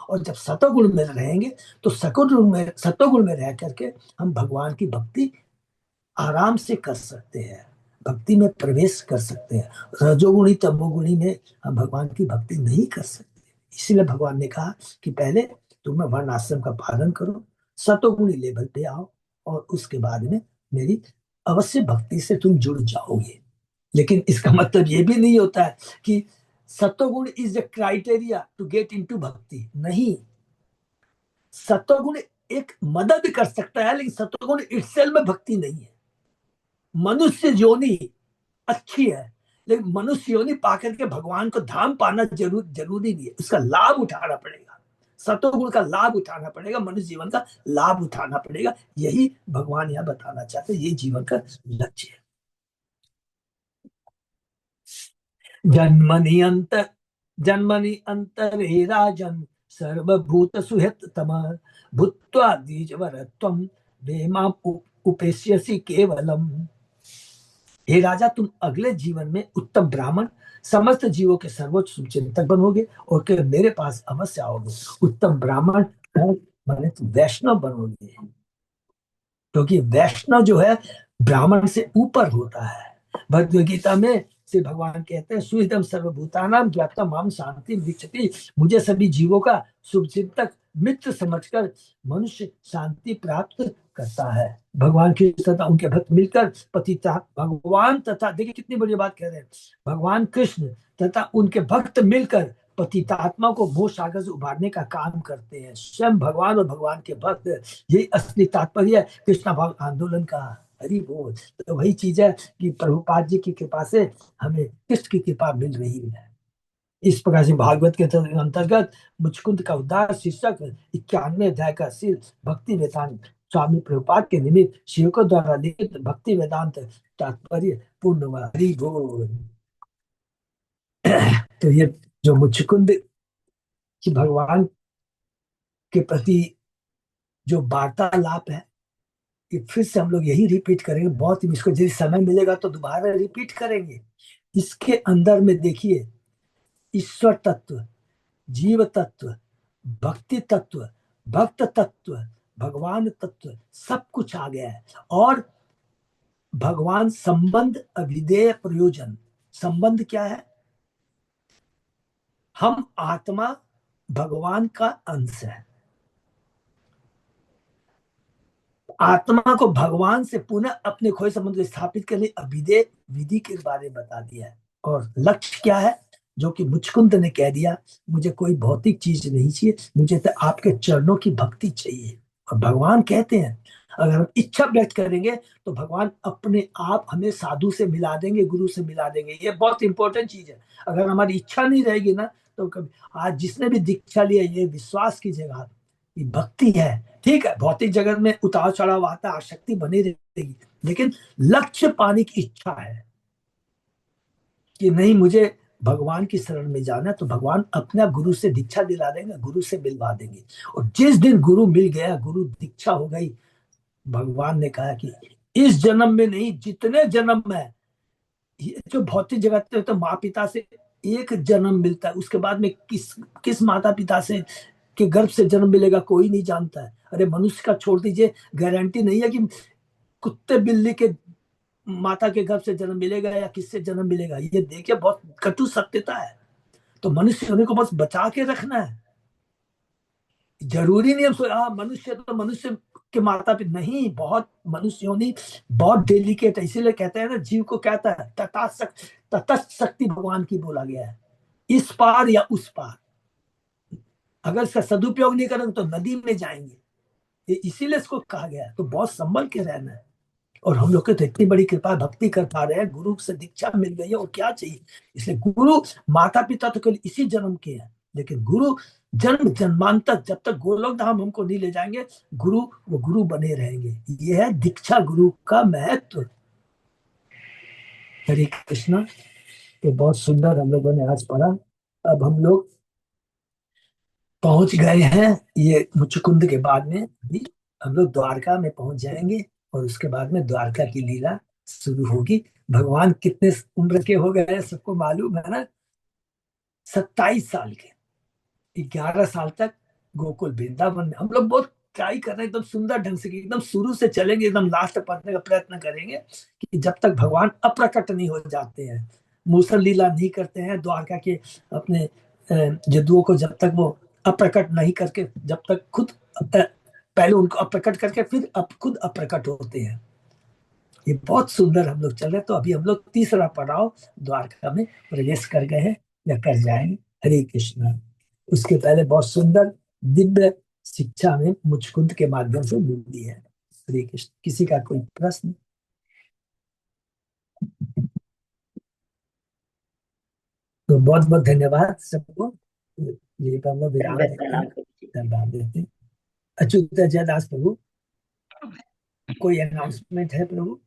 और जब सतोगुण में रहेंगे तो सतोगुण में रह करके हम भगवान की भक्ति आराम से कर सकते हैं, भक्ति में प्रवेश कर सकते हैं। रजोगुणी तमोगुणी में हम भगवान की भक्ति नहीं कर सकते। इसीलिए भगवान ने कहा कि पहले तुम्हें वर्ण आश्रम का पालन करो, सतोगुणी लेवल पे आओ, और उसके बाद में मेरी अवश्य भक्ति से तुम जुड़ जाओगे। लेकिन इसका मतलब ये भी नहीं होता है कि satoguna is the criteria to get into bhakti. नहीं, सतोगुण एक मदद कर सकता है, लेकिन सतोगुण इटसेल्फ में भक्ति नहीं है। मनुष्य योनि अच्छी है, लेकिन मनुष्य योनि पाकर के भगवान को धाम पाना जरूरी नहीं है। उसका लाभ उठाना पड़ेगा, सतोगुण का लाभ उठाना पड़ेगा, मनुष्य जीवन का लाभ उठाना पड़ेगा। यही भगवान यहाँ बताना चाहते हैं, ये जीवन का लक्ष्य है। जन्मनि अंतरे राजन सर्वभूत सुहृत तम भूत्वा द्विजवर त्वं वेमाम उपेस्यसि केवलम। हे राजा, तुम अगले जीवन में उत्तम ब्राह्मण, समस्त जीवों के सर्वोच्च शुभचिंतक बनोगे और केवल मेरे पास अवश्य आओगे। उत्तम ब्राह्मण माने तुम वैष्णव बनोगे, क्योंकि वैष्णव जो है ब्राह्मण से ऊपर होता है। भगवद गीता में से भगवान कहते हैं सुहृदम सर्वभूतानां ज्ञात्वा माम शांति विचति, मुझे सभी जीवों का शुभ चिंतक मित्र समझकर मनुष्य शांति प्राप्त करता है। भगवान के तथा उनके भक्त मिलकर पतिता भगवान तथा, देखिए कितनी बड़ी बात कह रहे हैं, भगवान कृष्ण तथा उनके भक्त मिलकर पतितात्मा को मोह सागर से उबारने का काम करते हैं। स्वयं भगवान और भगवान के भक्त, यही असली तात्पर्य है कृष्णा भाव आंदोलन का। हरि बोल। तो वही चीज है कि प्रभुपाद जी की कृपा से हमें कृष्ण की कृपा मिल रही है। इस प्रकार से भागवत के अंतर्गत मुचकुंद का उद्धार शीर्षक 91 अध्याय का शील भक्ति वेदांत स्वामी प्रभुपाद के निमित्त शिवकों द्वारा लिखित भक्ति वेदांत तात्पर्य पूर्ण हुआ। हरि बोल। तो ये जो मुचकुंद की भगवान के प्रति जो वार्तालाप है, कि फिर से हम लोग यही रिपीट करेंगे, बहुत ही इसको यदि समय मिलेगा तो दोबारा रिपीट करेंगे। इसके अंदर में देखिए ईश्वर तत्व, जीव तत्व, भक्ति तत्व, भक्त तत्व, भगवान तत्व सब कुछ आ गया है। और भगवान संबंध अभिधेय प्रयोजन, संबंध क्या है? हम आत्मा भगवान का अंश है। आत्मा को भगवान से पुनः अपने खोए संबंध को स्थापित करने अभिधेय विधि के बारे में बता दिया है। और लक्ष्य क्या है? जो कि मुचकुंद ने कह दिया, मुझे कोई भौतिक चीज नहीं चाहिए, मुझे तो आपके चरणों की भक्ति चाहिए। और भगवान कहते हैं अगर हम इच्छा व्यक्त करेंगे तो भगवान अपने आप हमें साधु से मिला देंगे, गुरु से मिला देंगे। ये बहुत इंपॉर्टेंट चीज है। अगर हमारी इच्छा नहीं रहेगी ना, तो कभी आज जिसने भी दीक्षा लिया, ये विश्वास कीजिएगा ये भक्ति है। ठीक है, भौतिक जगत में उतार चढ़ाव आता है, आसक्ति बनी रहेगी, लेकिन लक्ष्य पाने की इच्छा है कि नहीं मुझे भगवान की शरण में जाना है, तो भगवान अपना गुरु से दीक्षा दिला देंगे, गुरु से मिलवा देंगे। और जिस दिन गुरु मिल गया, गुरु दीक्षा हो गई, भगवान ने कहा कि इस जन्म में नहीं, जितने जन्म में, ये जो भौतिक जगत में तो माँ पिता से एक जन्म मिलता है, उसके बाद में किस किस माता पिता से के गर्भ से जन्म मिलेगा कोई नहीं जानता है। अरे मनुष्य का छोड़ दीजिए, गारंटी नहीं है कि कुत्ते बिल्ली के माता के गर्भ से जन्म मिलेगा या किससे जन्म मिलेगा। ये देखिए बहुत कटु सत्यता है। तो मनुष्य होने को बस बचा के रखना है। जरूरी नहीं हम मनुष्य तो मनुष्य के माता पिता नहीं, बहुत मनुष्य होनी बहुत डेलिकेट है। इसीलिए कहते हैं ना, जीव को कहता है तटस्थ शक्ति भगवान की बोला गया है, इस पार या उस पार। अगर इसका सदुपयोग नहीं करेंगे तो नदी में जाएंगे, ये इसीलिए इसको कहा गया है। तो बहुत संभल के रहना है। और हम लोग के तो इतनी बड़ी कृपा, भक्ति कर पा रहे हैं, गुरु से दीक्षा मिल गई है, और क्या चाहिए। इसलिए गुरु माता पिता तो केवल इसी जन्म के हैं, लेकिन गुरु जन्म जन्मांतर, जब तक गोलोक धाम हमको नहीं ले जाएंगे, गुरु वो गुरु बने रहेंगे। ये है दीक्षा गुरु का महत्व। हरे कृष्णा। तो बहुत सुंदर हम लोगों ने आज पढ़ा। अब हम लोग पहुंच गए हैं, ये मुचकुंद के बाद में अभी हम लोग द्वारका में पहुंच जाएंगे, और उसके बाद में द्वारका की लीला शुरू होगी। भगवान कितने उम्र के हो गए सबको मालूम है ना, 27 साल के, 11 साल तक गोकुल वृंदावन में हम लोग बहुत ट्राई कर रहे हैं, एकदम सुंदर ढंग से, एकदम शुरू से चलेंगे, एकदम लास्ट पढ़ने का प्रयत्न करेंगे कि जब तक भगवान अप्रकट नहीं हो जाते हैं, मूसल लीला नहीं करते हैं, द्वारका के अपने जदुओं को जब तक वो अप्रकट नहीं करके, जब तक खुद पहले उनको अप्रकट करके फिर खुद अप्रकट होते हैं। ये बहुत सुंदर हम लोग चल रहे हैं। तो अभी हम लोग तीसरा पड़ाव द्वारका में प्रवेश कर गए हैं या कर जाएंगे। हरे कृष्णा। उसके पहले बहुत सुंदर दिव्य शिक्षा में मुचकुंद के माध्यम से मिलती है। हरे कृष्ण। किसी का कोई प्रश्न? तो बहुत बहुत धन्यवाद सबको। ये हम लोग विराम देते हैं, धन्यवाद देते हैं। अच्युत जय दास प्रभु, कोई अनाउंसमेंट है प्रभु?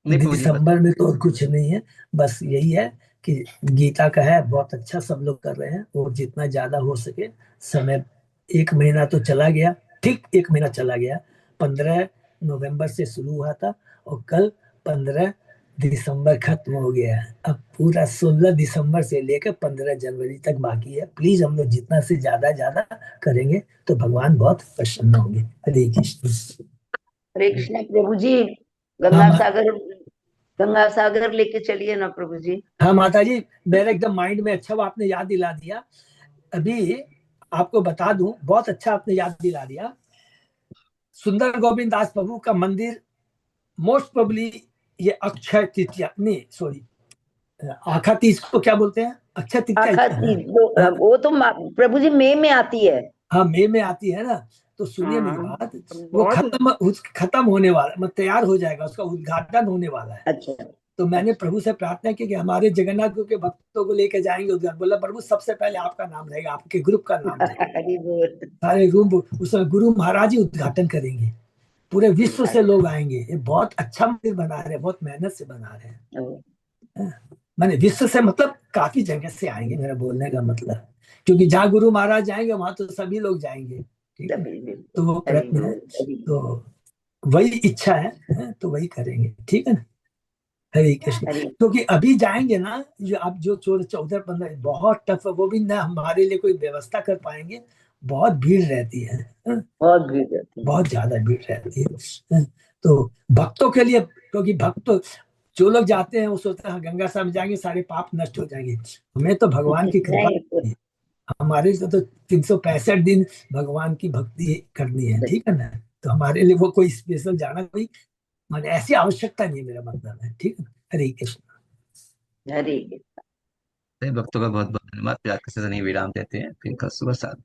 नहीं प्रभु जी, बस दिसंबर में तो और कुछ नहीं है, बस यही है कि गीता का है, बहुत अच्छा सब लोग कर रहे हैं, और जितना ज्यादा हो सके समय। 1 महीना तो चला गया, ठीक 1 महीना चला गया। 15 नवंबर से शुरू हुआ था, और कल 15 दिसंबर खत्म हो गया है। अब पूरा 16 दिसंबर से लेकर 15 जनवरी तक बाकी है। प्लीज हम लोग जितना से ज्यादा करेंगे तो भगवान बहुत प्रसन्न होंगे। हरे कृष्ण। हरे कृष्ण प्रभु जी। हम गंगा सागर गंगा सागर लेके चलिए ना प्रभु जी। हाँ माता जी, मेरे एकदम माइंड में अच्छा वो आपने याद दिला दिया। अभी आपको बता दूं, बहुत अच्छा आपने याद दिला दिया। सुंदर गोविंद दास प्रभु का मंदिर मोस्ट प्रोबली ये अक्षय तृतीया, नहीं सॉरी, आखा तीज को क्या बोलते हैं, अक्षय तृतीया ही आखा था तीज ना? वो तो प्रभु जी मई में आती है। हाँ मई में आती है ना। तो सुनिए मेरी हाँ बात, वो बहुत। खत्म होने वाला, मतलब तैयार हो जाएगा, उसका उद्घाटन होने वाला है। अच्छा। तो मैंने अच्छा। प्रभु से प्रार्थना की कि हमारे जगन्नाथ के भक्तों को लेके जाएंगे उधर। बोला प्रभु सबसे पहले आपका नाम रहेगा, आपके ग्रुप का नाम रहेगा, हरि बोल। सारे रूम उसमें गुरु महाराज ही उद्घाटन करेंगे, पूरे विश्व से लोग अच्छा। आएंगे। ये बहुत अच्छा मंदिर बना रहे हैं, बहुत मेहनत से बना रहे हैं। ओ, मैंने विश्व से मतलब काफी जगह से आएंगे, मेरा बोलने का मतलब, क्योंकि जहाँ गुरु महाराज जाएंगे वहां तो सभी लोग जाएंगे। ठीक है, सभी बिल्कुल। तो वो हरि प्रयत्न है। बोल हरि तो बोल। वही इच्छा है, तो वही करेंगे, ठीक है ना। हरे कृष्ण। हरि। क्योंकि अभी जाएंगे ना, जो आप जो 14-15 बहुत टफ है, वो भी ना हमारे लिए कोई व्यवस्था कर पाएंगे, बहुत भीड़ रहती है, बहुत भीड़ रहती है। बहुत ज्यादा भीड़ रहती है। तो भक्तों के लिए, क्योंकि भक्त जो लोग जाते हैं वो सोचते हैं हाँ, गंगा साहब जाएंगे सारे पाप नष्ट हो जाएंगे। हमें तो भगवान की कृपा नहीं तो। है। हमारे लिए तो 365 दिन भगवान की भक्ति करनी है, ठीक है ना। तो हमारे लिए वो कोई स्पेशल जाना कोई माने ऐसी आवश्यकता नहीं है, मेरा मतलब है, ठीक है। हरे कृष्ण। हरि। सभी भक्तों का बहुत बहुत धन्यवाद। फिर आज के सत्संग विराम देते हैं, फिर कल सुबह 7